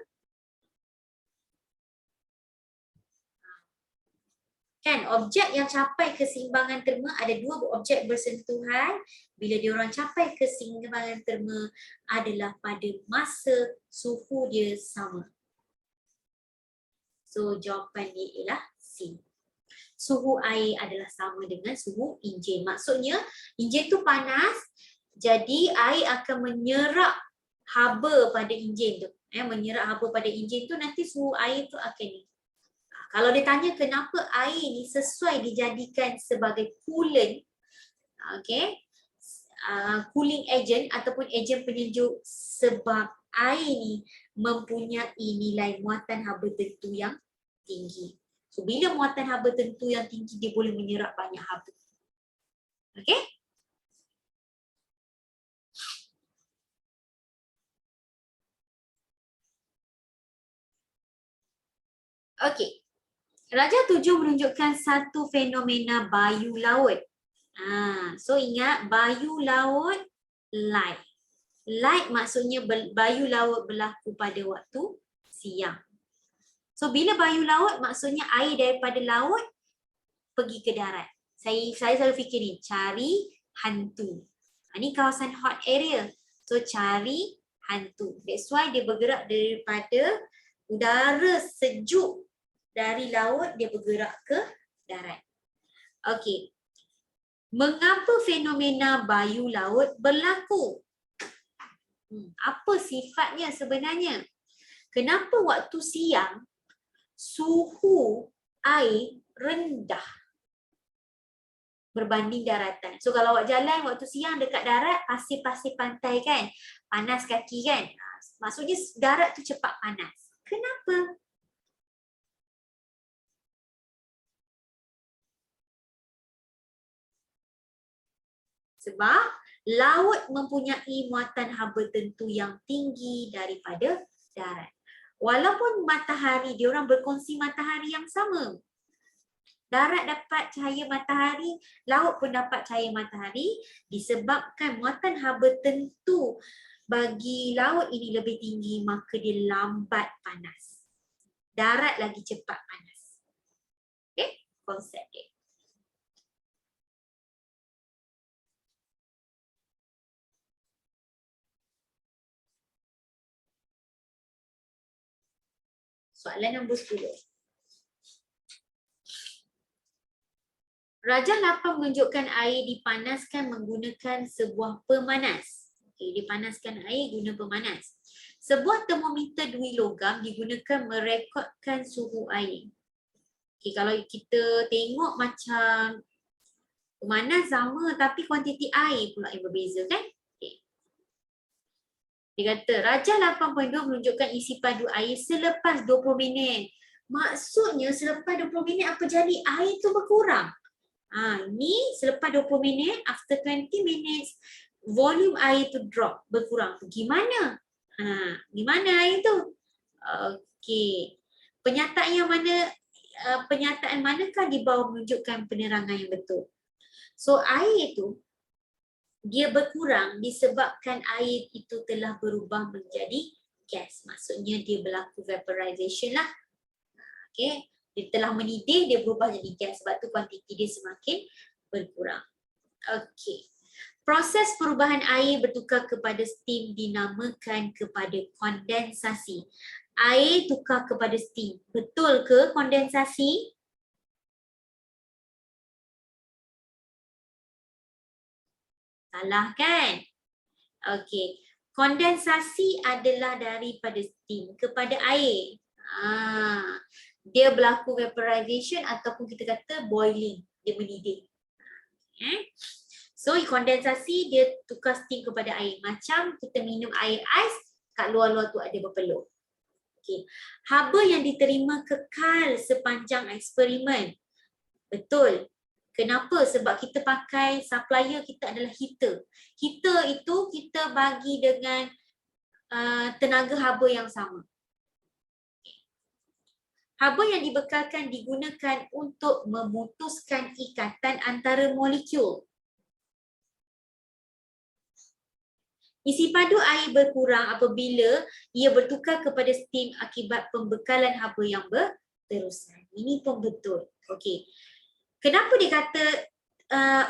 S1: Kan, objek yang capai keseimbangan terma ada dua objek bersentuhan. Bila diorang capai keseimbangan terma adalah pada masa suhu dia sama. So jawapan dia ialah C. Suhu air adalah sama dengan suhu enjin. Maksudnya enjin tu panas, jadi air akan menyerap haba pada enjin tu. Menyerap haba pada enjin tu, nanti suhu air tu akan ni. Kalau dia tanya kenapa air ni sesuai dijadikan sebagai coolant, cooling agent ataupun ejen penyejuk, sebab air ni mempunyai nilai muatan haba tentu yang tinggi. So bila muatan haba tentu yang tinggi, dia boleh menyerap banyak haba. Okey? Okey. Rajah 7 menunjukkan satu fenomena bayu laut. So ingat bayu laut light. Light maksudnya bayu laut berlaku pada waktu siang. So bila bayu laut maksudnya air daripada laut pergi ke darat. Saya selalu fikir ni, cari hantu. Ini kawasan hot area. So cari hantu. That's why dia bergerak daripada udara sejuk dari laut, dia bergerak ke darat. Okey. Mengapa fenomena bayu laut berlaku? Apa sifatnya sebenarnya? Kenapa waktu siang suhu air rendah berbanding daratan? So kalau awak jalan waktu siang dekat darat, pasir-pasir pantai kan, panas kaki kan? Maksudnya darat tu cepat panas. Kenapa? Sebab laut mempunyai muatan haba tentu yang tinggi daripada darat. Walaupun matahari, diorang berkongsi matahari yang sama. Darat dapat cahaya matahari, laut pun dapat cahaya matahari disebabkan muatan haba tentu bagi laut ini lebih tinggi, maka dia lambat panas. Darat lagi cepat panas. Okay, konsep dia. Soalan nombor 10. Rajah 8 menunjukkan air dipanaskan menggunakan sebuah pemanas. Okey, dipanaskan air guna pemanas. Sebuah termometer dui logam digunakan merekodkan suhu air. Okey, kalau kita tengok macam pemanas sama tapi kuantiti air pula yang berbeza kan? Okay. Dia kata rajah 8.2 menunjukkan isi padu air selepas 20 minit. Maksudnya selepas 20 minit apa jadi? Air tu berkurang. Ni selepas 20 minit, after 20 minutes, volume air tu drop, berkurang. Gimana? Gimana air tu? Okey. Penyataan manakah di bawah menunjukkan penerangan yang betul? So air itu dia berkurang disebabkan air itu telah berubah menjadi gas. Maksudnya dia berlaku vaporization lah. Okey. Dia telah mendidih, dia berubah jadi gas. Sebab tu kuantiti dia semakin berkurang. Okey. Proses perubahan air bertukar kepada steam dinamakan kepada kondensasi. Air tukar kepada steam. Betul ke kondensasi? Salah kan? Okey. Kondensasi adalah daripada steam kepada air. Dia berlaku vaporization ataupun kita kata boiling, dia mendidih. So kondensasi dia tukar steam kepada air. Macam kita minum air ais, kat luar-luar tu ada berpeluh. Okay. Haba yang diterima kekal sepanjang eksperimen. Betul. Kenapa? Sebab kita pakai supplier kita adalah heater. Heater itu kita bagi dengan tenaga haba yang sama. Haba yang dibekalkan digunakan untuk memutuskan ikatan antara molekul. Isi padu air berkurang apabila ia bertukar kepada steam akibat pembekalan haba yang berterusan. Ini pun betul. Okey. Kenapa dia kata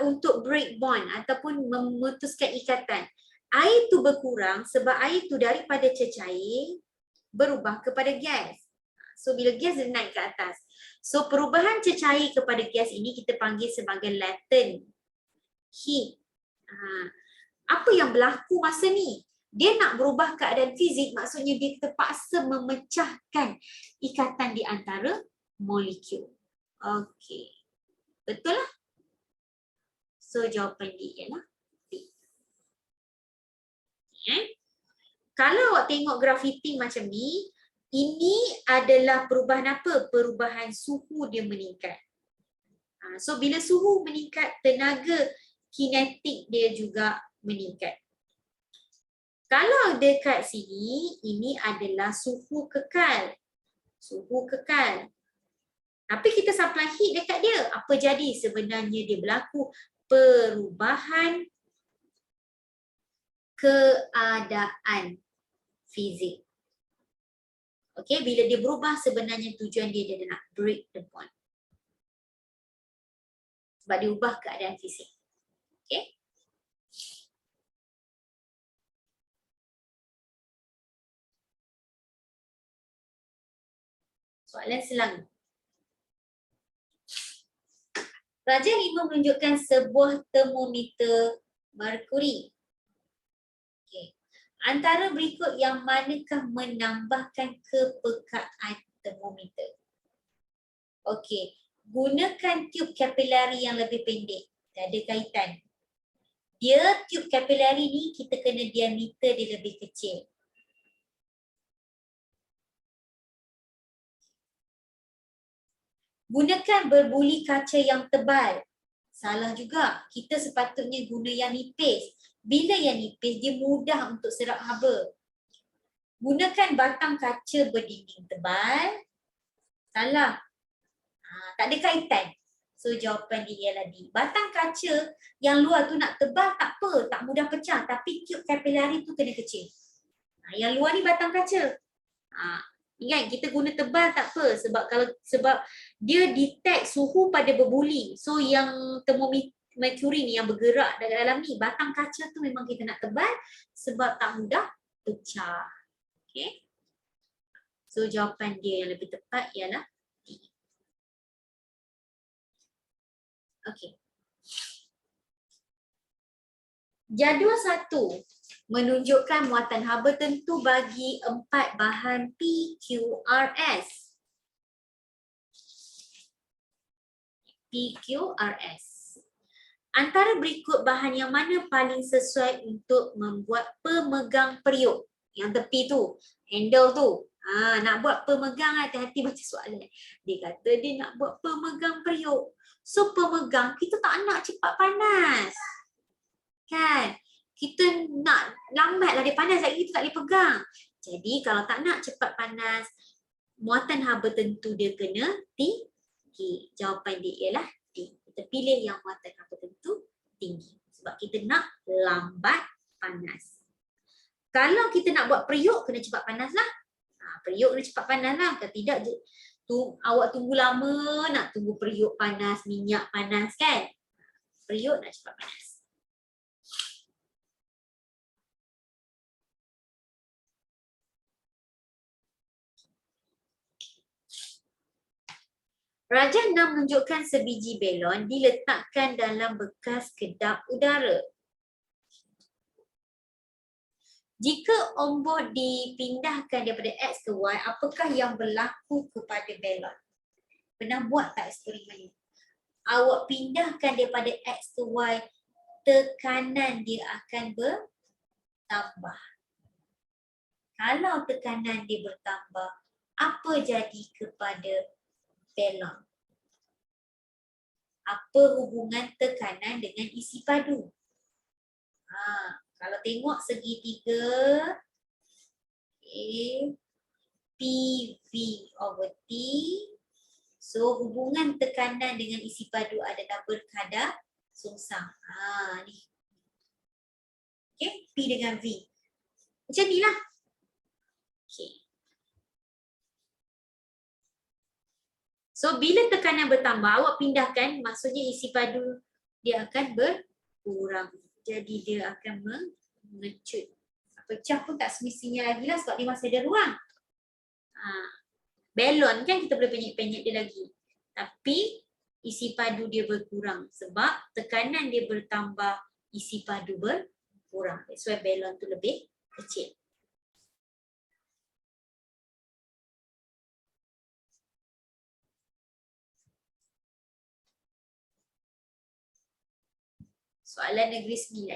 S1: untuk break bond ataupun memutuskan ikatan? Air tu berkurang sebab air tu daripada cecair berubah kepada gas. So bila gas dia naik ke atas. So perubahan cecair kepada gas ini kita panggil sebagai latent heat. Apa yang berlaku masa ni? Dia nak berubah keadaan fizik, maksudnya dia terpaksa memecahkan ikatan di antara molekul. Okey. Betul lah? So jawapan D ialah B. Kalau awak tengok grafiti macam ni, ini adalah perubahan apa? Perubahan suhu dia meningkat. So bila suhu meningkat, tenaga kinetik dia juga meningkat. Kalau dekat sini, ini adalah suhu kekal. Suhu kekal. Tapi kita supply heat dekat dia. Apa jadi? Sebenarnya dia berlaku perubahan keadaan fizik. Okey, bila dia berubah sebenarnya tujuan dia nak break the bond. Sebab dia ubah keadaan fizik. Okey. Soalan selang. Raja 5 menunjukkan sebuah termometer merkuri. Okay. Antara berikut yang manakah menambahkan kepekaan termometer? Okey. Gunakan tube kapilari yang lebih pendek. Tak ada kaitan. Dia tube kapilari ni kita kena diameter dia lebih kecil. Gunakan berbuli kaca yang tebal. Salah juga. Kita sepatutnya guna yang nipis. Bila yang nipis, dia mudah untuk serap haba. Gunakan batang kaca berdinding tebal. Salah. Tak ada kaitan. So jawapan dia ialah D. Batang kaca yang luar tu nak tebal tak apa. Tak mudah pecah. Tapi tube kapilari tu kena kecil. Yang luar ni batang kaca. Ingat kita guna tebal tak apa sebab dia detect suhu pada berbuli. So yang termometer ni yang bergerak dalam ni batang kaca tu memang kita nak tebal sebab tak mudah pecah. Okey. So jawapan dia yang lebih tepat ialah D. Okey. Jadual 1 menunjukkan muatan haba tentu bagi 4 bahan PQRS. PQRS. Antara berikut bahan yang mana paling sesuai untuk membuat pemegang periuk? Yang tepi tu, handle tu. Nak buat pemegang, hati-hati baca soalan. Dia kata dia nak buat pemegang periuk. So pemegang kita tak nak cepat panas. Kan? Kita nak lambatlah dia panas lagi kita tak boleh pegang. Jadi kalau tak nak cepat panas, muatan haba tentu dia kena tinggi. Jawapan dia ialah D. Kita pilih yang muatan haba tentu tinggi. Sebab kita nak lambat panas. Kalau kita nak buat periuk, kena cepat panas lah. Periuk kena cepat panas lah. Kalau tidak, awak tunggu lama nak tunggu periuk panas, minyak panas kan. Periuk nak cepat panas. Raja 6 menunjukkan sebiji belon diletakkan dalam bekas kedap udara. Jika ombak dipindahkan daripada X ke Y, apakah yang berlaku kepada belon? Pernah buat tak eksperimen ni? Awak pindahkan daripada X ke Y, tekanan dia akan bertambah. Kalau tekanan dia bertambah, apa jadi kepada belon? Apa hubungan tekanan dengan isi padu? Kalau tengok segitiga PV over T, so hubungan tekanan dengan isi padu adalah berkadar sungsang. Ni. Okay, P dengan V. Macam ni lah. Okay. So bila tekanan bertambah, awak pindahkan, maksudnya isi padu dia akan berkurang. Jadi dia akan mengecut. Pecah pun tak semestinya lagi lah sebab dia masih ada ruang. Belon kan kita boleh penyet-penyet dia lagi. Tapi isi padu dia berkurang sebab tekanan dia bertambah, isi padu berkurang. That's why belon tu lebih kecil. Soalan negeri 9.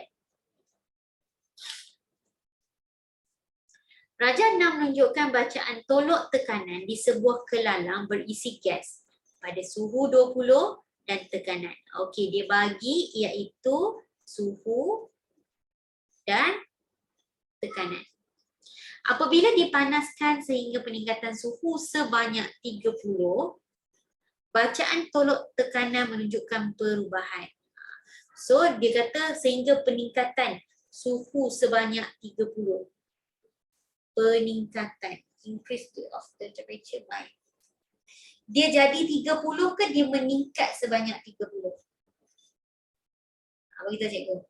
S1: Raja 6 menunjukkan bacaan tolok tekanan di sebuah kelalang berisi gas pada suhu 20 dan tekanan. Okey, dia bagi iaitu suhu dan tekanan. Apabila dipanaskan sehingga peningkatan suhu sebanyak 30, Bacaan tolok tekanan menunjukkan perubahan. So dia kata sehingga peningkatan suhu sebanyak 30. Peningkatan, increase of the temperature by. Dia jadi 30 ke dia meningkat sebanyak 30? Apa kita cikgu?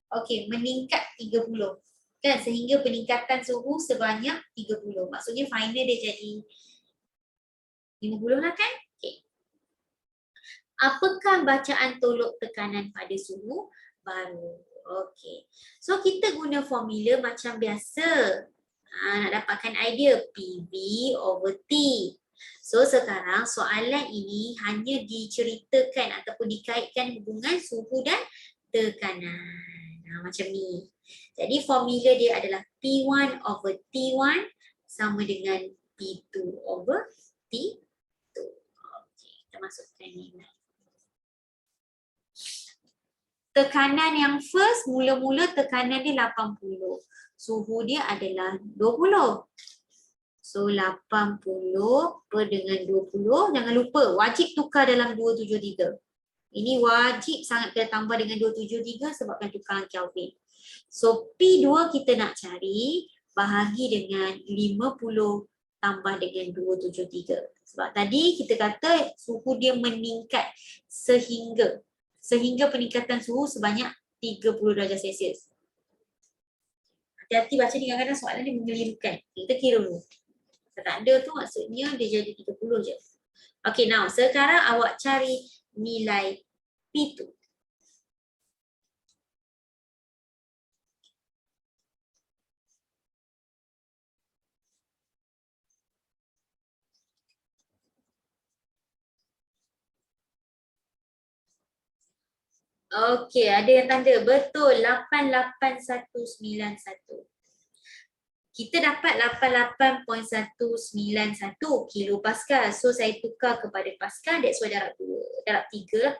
S1: Okey, meningkat 30. Kan sehingga peningkatan suhu sebanyak 30. Maksudnya final dia jadi 50 lah kan? Okey. Apakah bacaan tolok tekanan pada suhu baru? Okey. So kita guna formula macam biasa. Nak dapatkan idea PV over T. So sekarang soalan ini hanya diceritakan ataupun dikaitkan hubungan suhu dan tekanan. Macam ni. Jadi formula dia adalah P1 over T1 sama dengan P2 over T2. Okey, kita masukkan ni. Tekanan yang first, mula-mula tekanan dia 80. Suhu dia adalah 20. So 80 per dengan 20. Jangan lupa wajib tukar dalam 273. Ini wajib sangat kita tambah dengan 273 sebabkan tukar Kelvin. So P2 kita nak cari bahagi dengan 50 tambah dengan 273. Sebab tadi kita kata suhu dia meningkat sehingga peningkatan suhu sebanyak 30 darjah Celsius. Hati-hati baca ni, kadang-kadang soalan dia mengelirukan. Kita kira dulu. Kalau tak ada tu maksudnya dia jadi 30 je. Okay, now sekarang awak cari nilai P2. Okey, ada yang tanda. Betul, 88191. Kita dapat 88.191 kilopascal. So saya tukar kepada pascal, that's why darab 2. Darab 3 lah.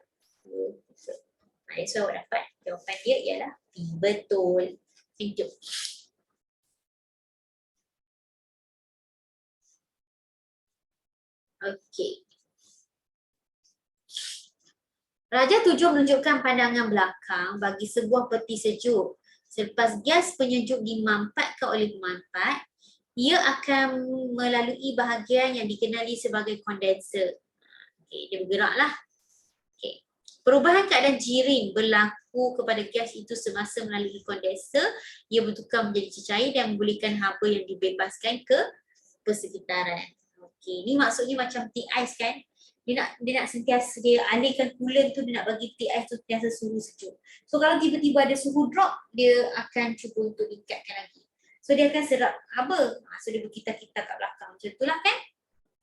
S1: That's why awak dapat jawapan dia ialah P. Betul. Thank you. Okey. Raja 7 menunjukkan pandangan belakang bagi sebuah peti sejuk. Selepas gas penyejuk dimanfaatkan oleh pemanfaat, ia akan melalui bahagian yang dikenali sebagai kondenser. Okay, dia bergeraklah. Okay. Perubahan keadaan jirin berlaku kepada gas itu semasa melalui kondenser. Ia bertukar menjadi cecair dan membolehkan haba yang dibebaskan ke persekitaran. Okay, ni maksudnya macam tea ice kan? Dia nak sentiasa dia alihkan coolant tu, dia nak bagi tea ice tu sentiasa suhu sejuk. So kalau tiba-tiba ada suhu drop, dia akan cuba untuk tingkatkan lagi. So dia akan serap haba. So dia berkitar-kitar kat belakang. Macam itulah kan?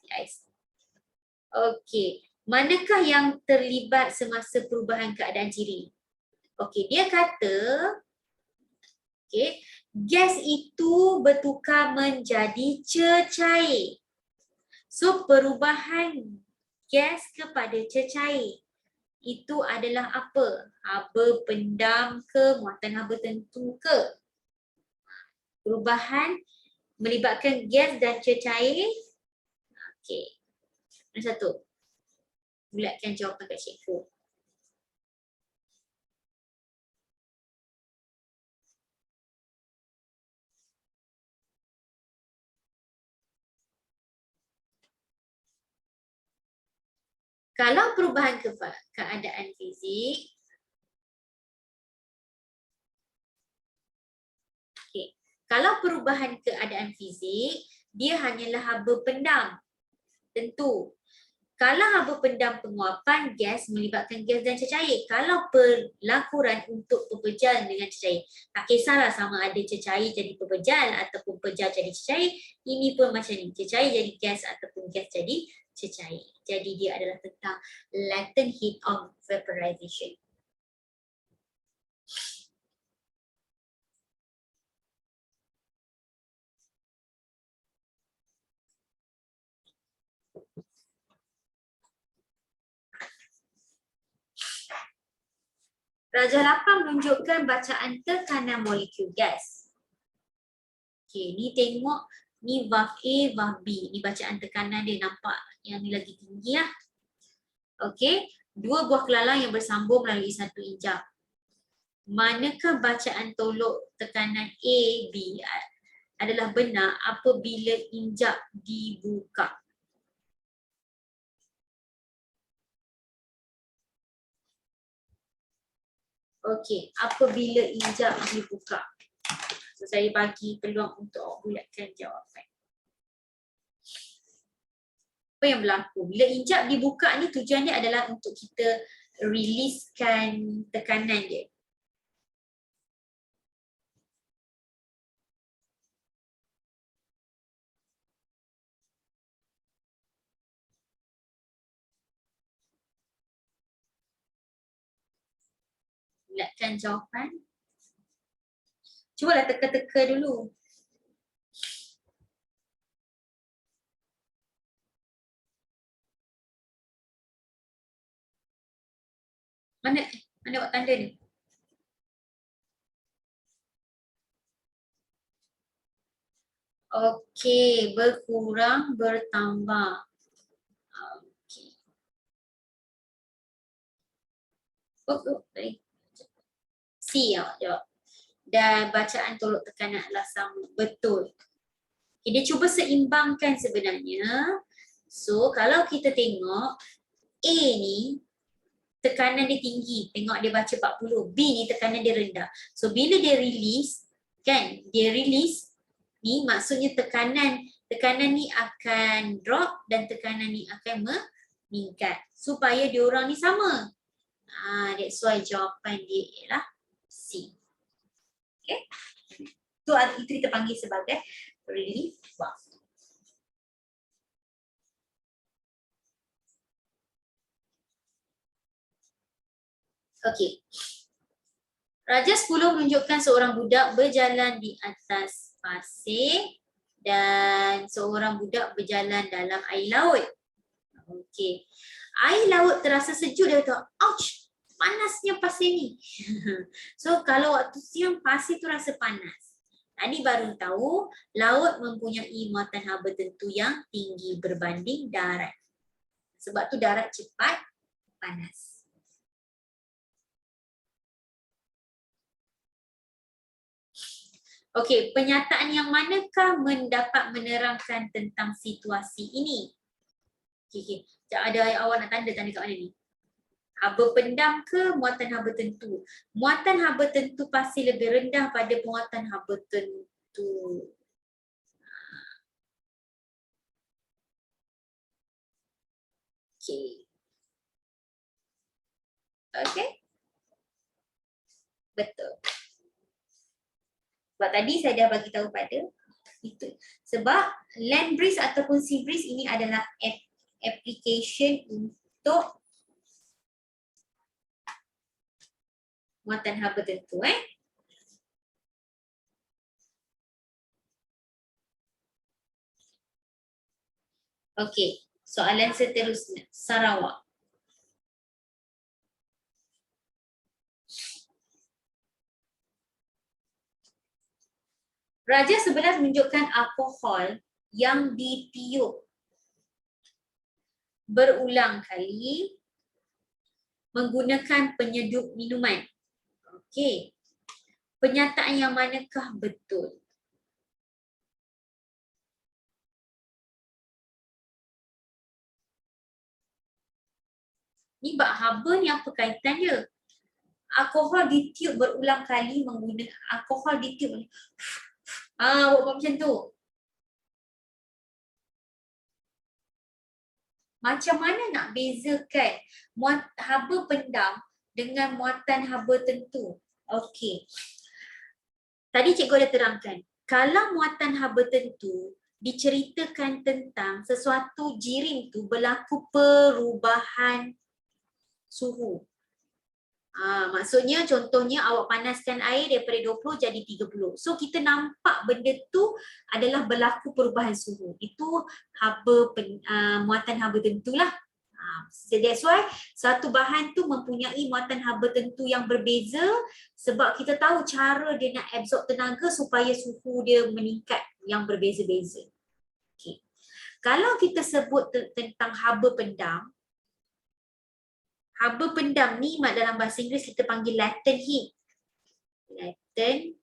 S1: Tea ice. Okey. Manakah yang terlibat semasa perubahan keadaan jirin? Okey, dia kata okey, gas itu bertukar menjadi cecair. So perubahan gas kepada cecair itu adalah apa? Haba pendam ke, muatan haba tentu ke? Perubahan melibatkan gas dan cecair. Okey. Mana satu? Bulatkan jawapan kat cikgu. Kalau perubahan keadaan fizik, okay. Kalau perubahan keadaan fizik, dia hanyalah haba pendam. Tentu. Kalau haba pendam penguapan, gas melibatkan gas dan cecair. Kalau pelakuran untuk pepejal dengan cecair, tak kisahlah sama ada cecair jadi pepejal ataupun pejal jadi cecair. Ini pun macam ni, cecair jadi gas ataupun gas jadi cecair. Jadi dia adalah tentang latent heat of vaporization. Raja 8 menunjukkan bacaan tekanan molekul gas. Okey, ni tengok ni valve A, valve B. Ni bacaan tekanan dia, nampak yang ni lagi tinggi lah. Okey, dua buah kelalang yang bersambung melalui satu injap. Manakah bacaan tolok tekanan A, B adalah benar apabila injap dibuka? Okey, apabila injap dibuka. So, saya bagi peluang untuk awak bulatkan jawapan. Apa yang berlaku? Bila injap dibuka ni tujuan dia adalah untuk kita releasekan tekanan dia. Bulatkan jawapan. Cubalah teka-teka dulu. Mana awak tanda ni? Okey, berkurang, bertambah. Okey. Baik. C awak jawab. Dan bacaan tolok tekanan adalah sama. Betul. Okay, dia cuba seimbangkan sebenarnya. So, kalau kita tengok A ni tekanan dia tinggi. Tengok dia baca 40. B ni tekanan dia rendah. So, bila dia release, kan? Dia release ni maksudnya tekanan ni akan drop dan tekanan ni akan meningkat. Supaya diorang ni sama. That's why jawapan dia ialah C. Okay. Itu kita panggil sebagai relief valve. Okey. Raja 10 menunjukkan seorang budak berjalan di atas pasir dan seorang budak berjalan dalam air laut. Okey. Air laut terasa sejuk, dia kata, ouch, panasnya pasir ni. So kalau waktu siang pasir tu rasa panas. Tadi baru tahu laut mempunyai muatan haba tentu yang tinggi berbanding darat. Sebab tu darat cepat panas. Okey, pernyataan yang manakah mendapat menerangkan tentang situasi ini? Okey. Ada awak nak tanda kat mana ni? Haba pendam ke muatan haba tentu? Muatan haba tentu pasti lebih rendah pada muatan haba tentu. Okey. Okey. Betul. Sebab tadi saya dah bagi tahu pada itu. Sebab land breeze ataupun sea breeze ini adalah application untuk muatan haba tentu. Okey, soalan seterusnya. Sarawak. Raja 11 menunjukkan alkohol yang ditiup berulang kali menggunakan penyedup minuman. Okey. Pernyataan yang manakah betul? Ni bab haba ni apa kaitan dia? Alkohol ditiup berulang kali menggunakan alkohol ditiup. Buat macam tu. Macam mana nak bezakan haba pendam dengan muatan haba tentu? Okey. Tadi cikgu ada terangkan. Kalau muatan haba tentu diceritakan tentang sesuatu jirim tu berlaku perubahan suhu. Maksudnya contohnya awak panaskan air daripada 20 jadi 30. So kita nampak benda tu adalah berlaku perubahan suhu. Itu muatan haba tentulah. So that's why satu bahan tu mempunyai muatan haba tentu yang berbeza sebab kita tahu cara dia nak absorb tenaga supaya suhu dia meningkat yang berbeza-beza. Okay. Kalau kita sebut tentang haba pendam ni dalam bahasa Inggeris kita panggil latent heat. Latent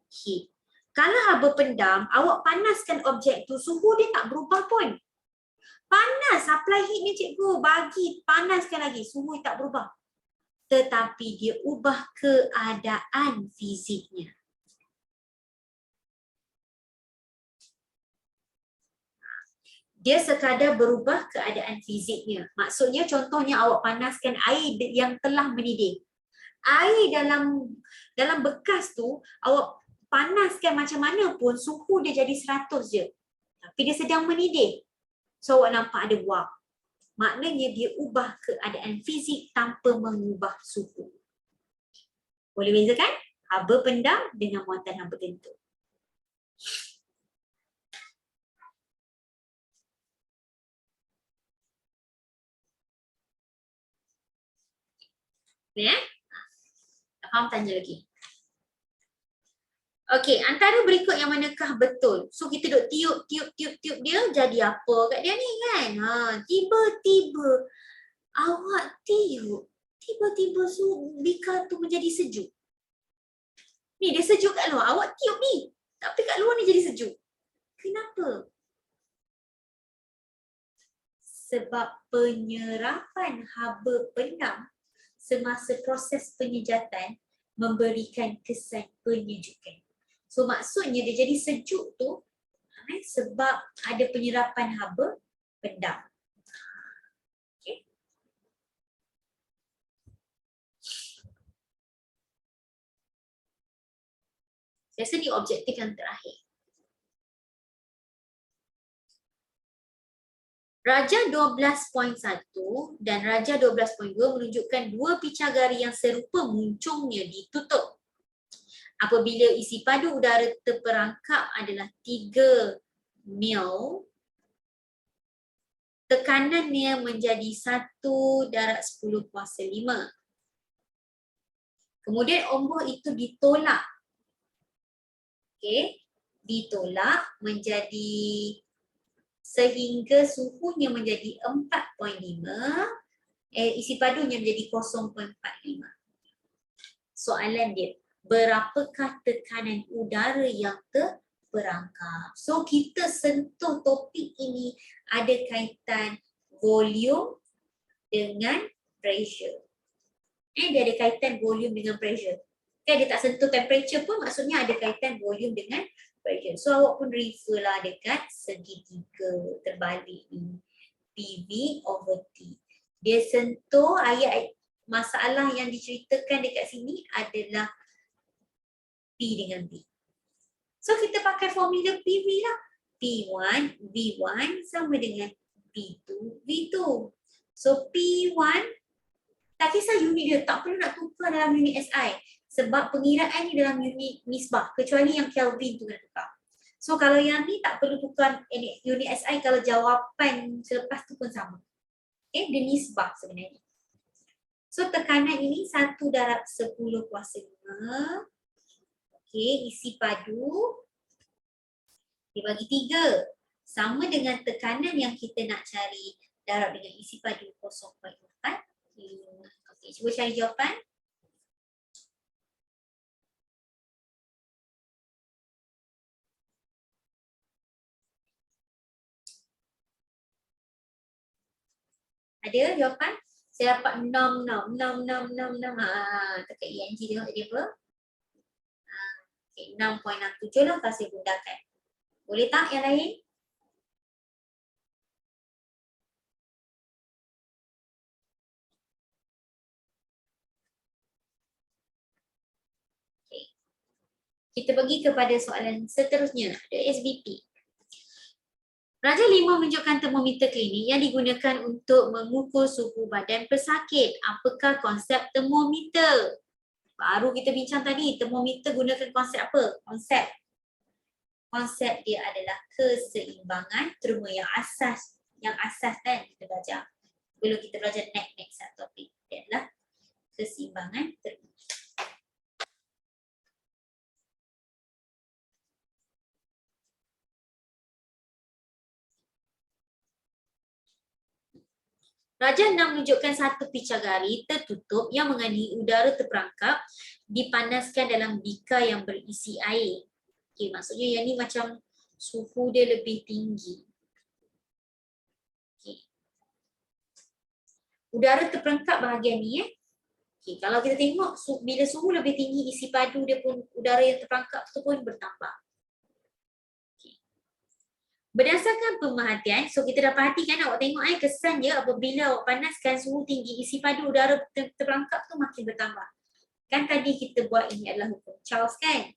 S1: heat. Kalau haba pendam, awak panaskan objek tu, suhu dia tak berubah pun. Panas, supply heat ni cikgu, bagi panaskan lagi, suhu tak berubah. Tetapi dia ubah keadaan fiziknya. Dia sekadar berubah keadaan fiziknya. Maksudnya contohnya awak panaskan air yang telah mendidih. Air dalam bekas tu, awak panaskan macam mana pun, suhu dia jadi 100 je. Tapi dia sedang mendidih. So awak nampak ada wap. Maknanya dia ubah keadaan fizik tanpa mengubah suhu. Boleh bezakan? Haba pendam dengan muatan haba tentu. Ni tak faham tanya lagi. Okey, antara berikut yang manakah betul? So kita duk tiup dia jadi apa kat dia ni kan? Tiba-tiba awak tiup, tiba-tiba bikar tu menjadi sejuk. Ni dia sejuk kat luar, awak tiup ni. Tapi kat luar ni jadi sejuk. Kenapa? Sebab penyerapan haba pendam semasa proses penyejatan memberikan kesan penyejukan. So maksudnya dia jadi sejuk tu sebab ada penyerapan haba pendam. Okay. Saya rasa ni objektif yang terakhir. Raja 12.1 dan Raja 12.2 menunjukkan dua picagari yang serupa muncungnya ditutup. Apabila isi padu udara terperangkap adalah 3 mil, tekanannya menjadi 1/10⁵. Kemudian ombak itu ditolak. Okey, ditolak menjadi sehingga suhunya menjadi 4.5, isi padunya menjadi 0.45. Soalan dia, berapakah tekanan udara yang terperangkap? So kita sentuh topik ini ada kaitan volume dengan pressure. Dia ada kaitan volume dengan pressure. Kan dia tak sentuh temperature pun maksudnya ada kaitan volume dengan pressure. So awak pun refer lah dekat segitiga terbalik ni. PV/T. Dia sentuh ayat masalah yang diceritakan dekat sini adalah P dengan B. So kita pakai formula PV lah. P1 V1 sama dengan P2 V2. So P1 tak kisah unit dia, tak perlu nak tukar dalam unit SI. Sebab pengiraan ni dalam unit nisbah, kecuali yang Kelvin tu kena tukar. So kalau yang ni tak perlu tukar unit SI kalau jawapan selepas tu pun sama. Okay, dia nisbah sebenarnya. So tekanan ini 1/10⁵. Okey, isi padu dibagi 3. Sama dengan tekanan yang kita nak cari darab dengan isi padu 0.4. Okey, cuba cari jawapan. Ada jawapan? Saya dapat 6. Dekat ENG tengok tadi apa? 6.67 lah kasih gunakan. Boleh tak yang lain? Okay. Kita pergi kepada soalan seterusnya. Ada SBP. Raja 5 menunjukkan termometer klinik yang digunakan untuk mengukur suhu badan pesakit. Apakah konsep termometer? Baru kita bincang tadi, termometer gunakan konsep apa? Konsep dia adalah keseimbangan terma yang asas kan kita belajar. Perlu kita belajar next satu topik. Adalah keseimbangan terus. Rajah 6 menunjukkan satu picagari tertutup yang mengandungi udara terperangkap dipanaskan dalam bika yang berisi air. Okey, maksudnya yang ni macam suhu dia lebih tinggi. Okey. Udara terperangkap bahagian ni Okey, kalau kita tengok bila suhu lebih tinggi, isi padu dia pun, udara yang terperangkap tu pun bertambah. Berdasarkan pemerhatian, so kita dah perhatikan, awak tengok kesan je apabila awak panaskan suhu tinggi, isi padu udara terperangkap tu makin bertambah. Kan tadi kita buat ini adalah hukum Charles kan?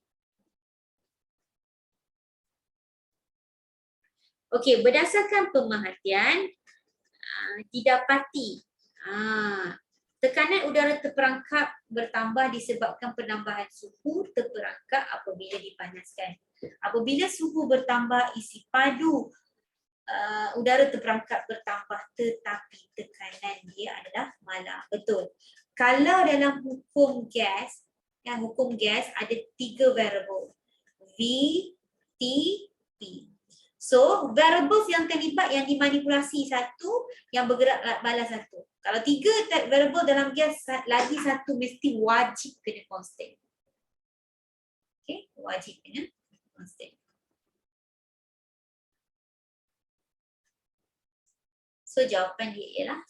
S1: Okey, berdasarkan pemerhatian, didapati tekanan udara terperangkap bertambah disebabkan penambahan suhu terperangkap apabila dipanaskan. Apabila suhu bertambah, isi padu udara terperangkap bertambah tetapi tekanan dia adalah malah. Betul. Kalau dalam hukum gas, hukum gas ada 3 variable. V, T, P. So, variables yang terlibat yang dimanipulasi satu, yang bergerak balas satu. Kalau 3 variable dalam gas, lagi satu mesti wajib kena constant. Okay, wajib kena constant. So, jawapan dia ialah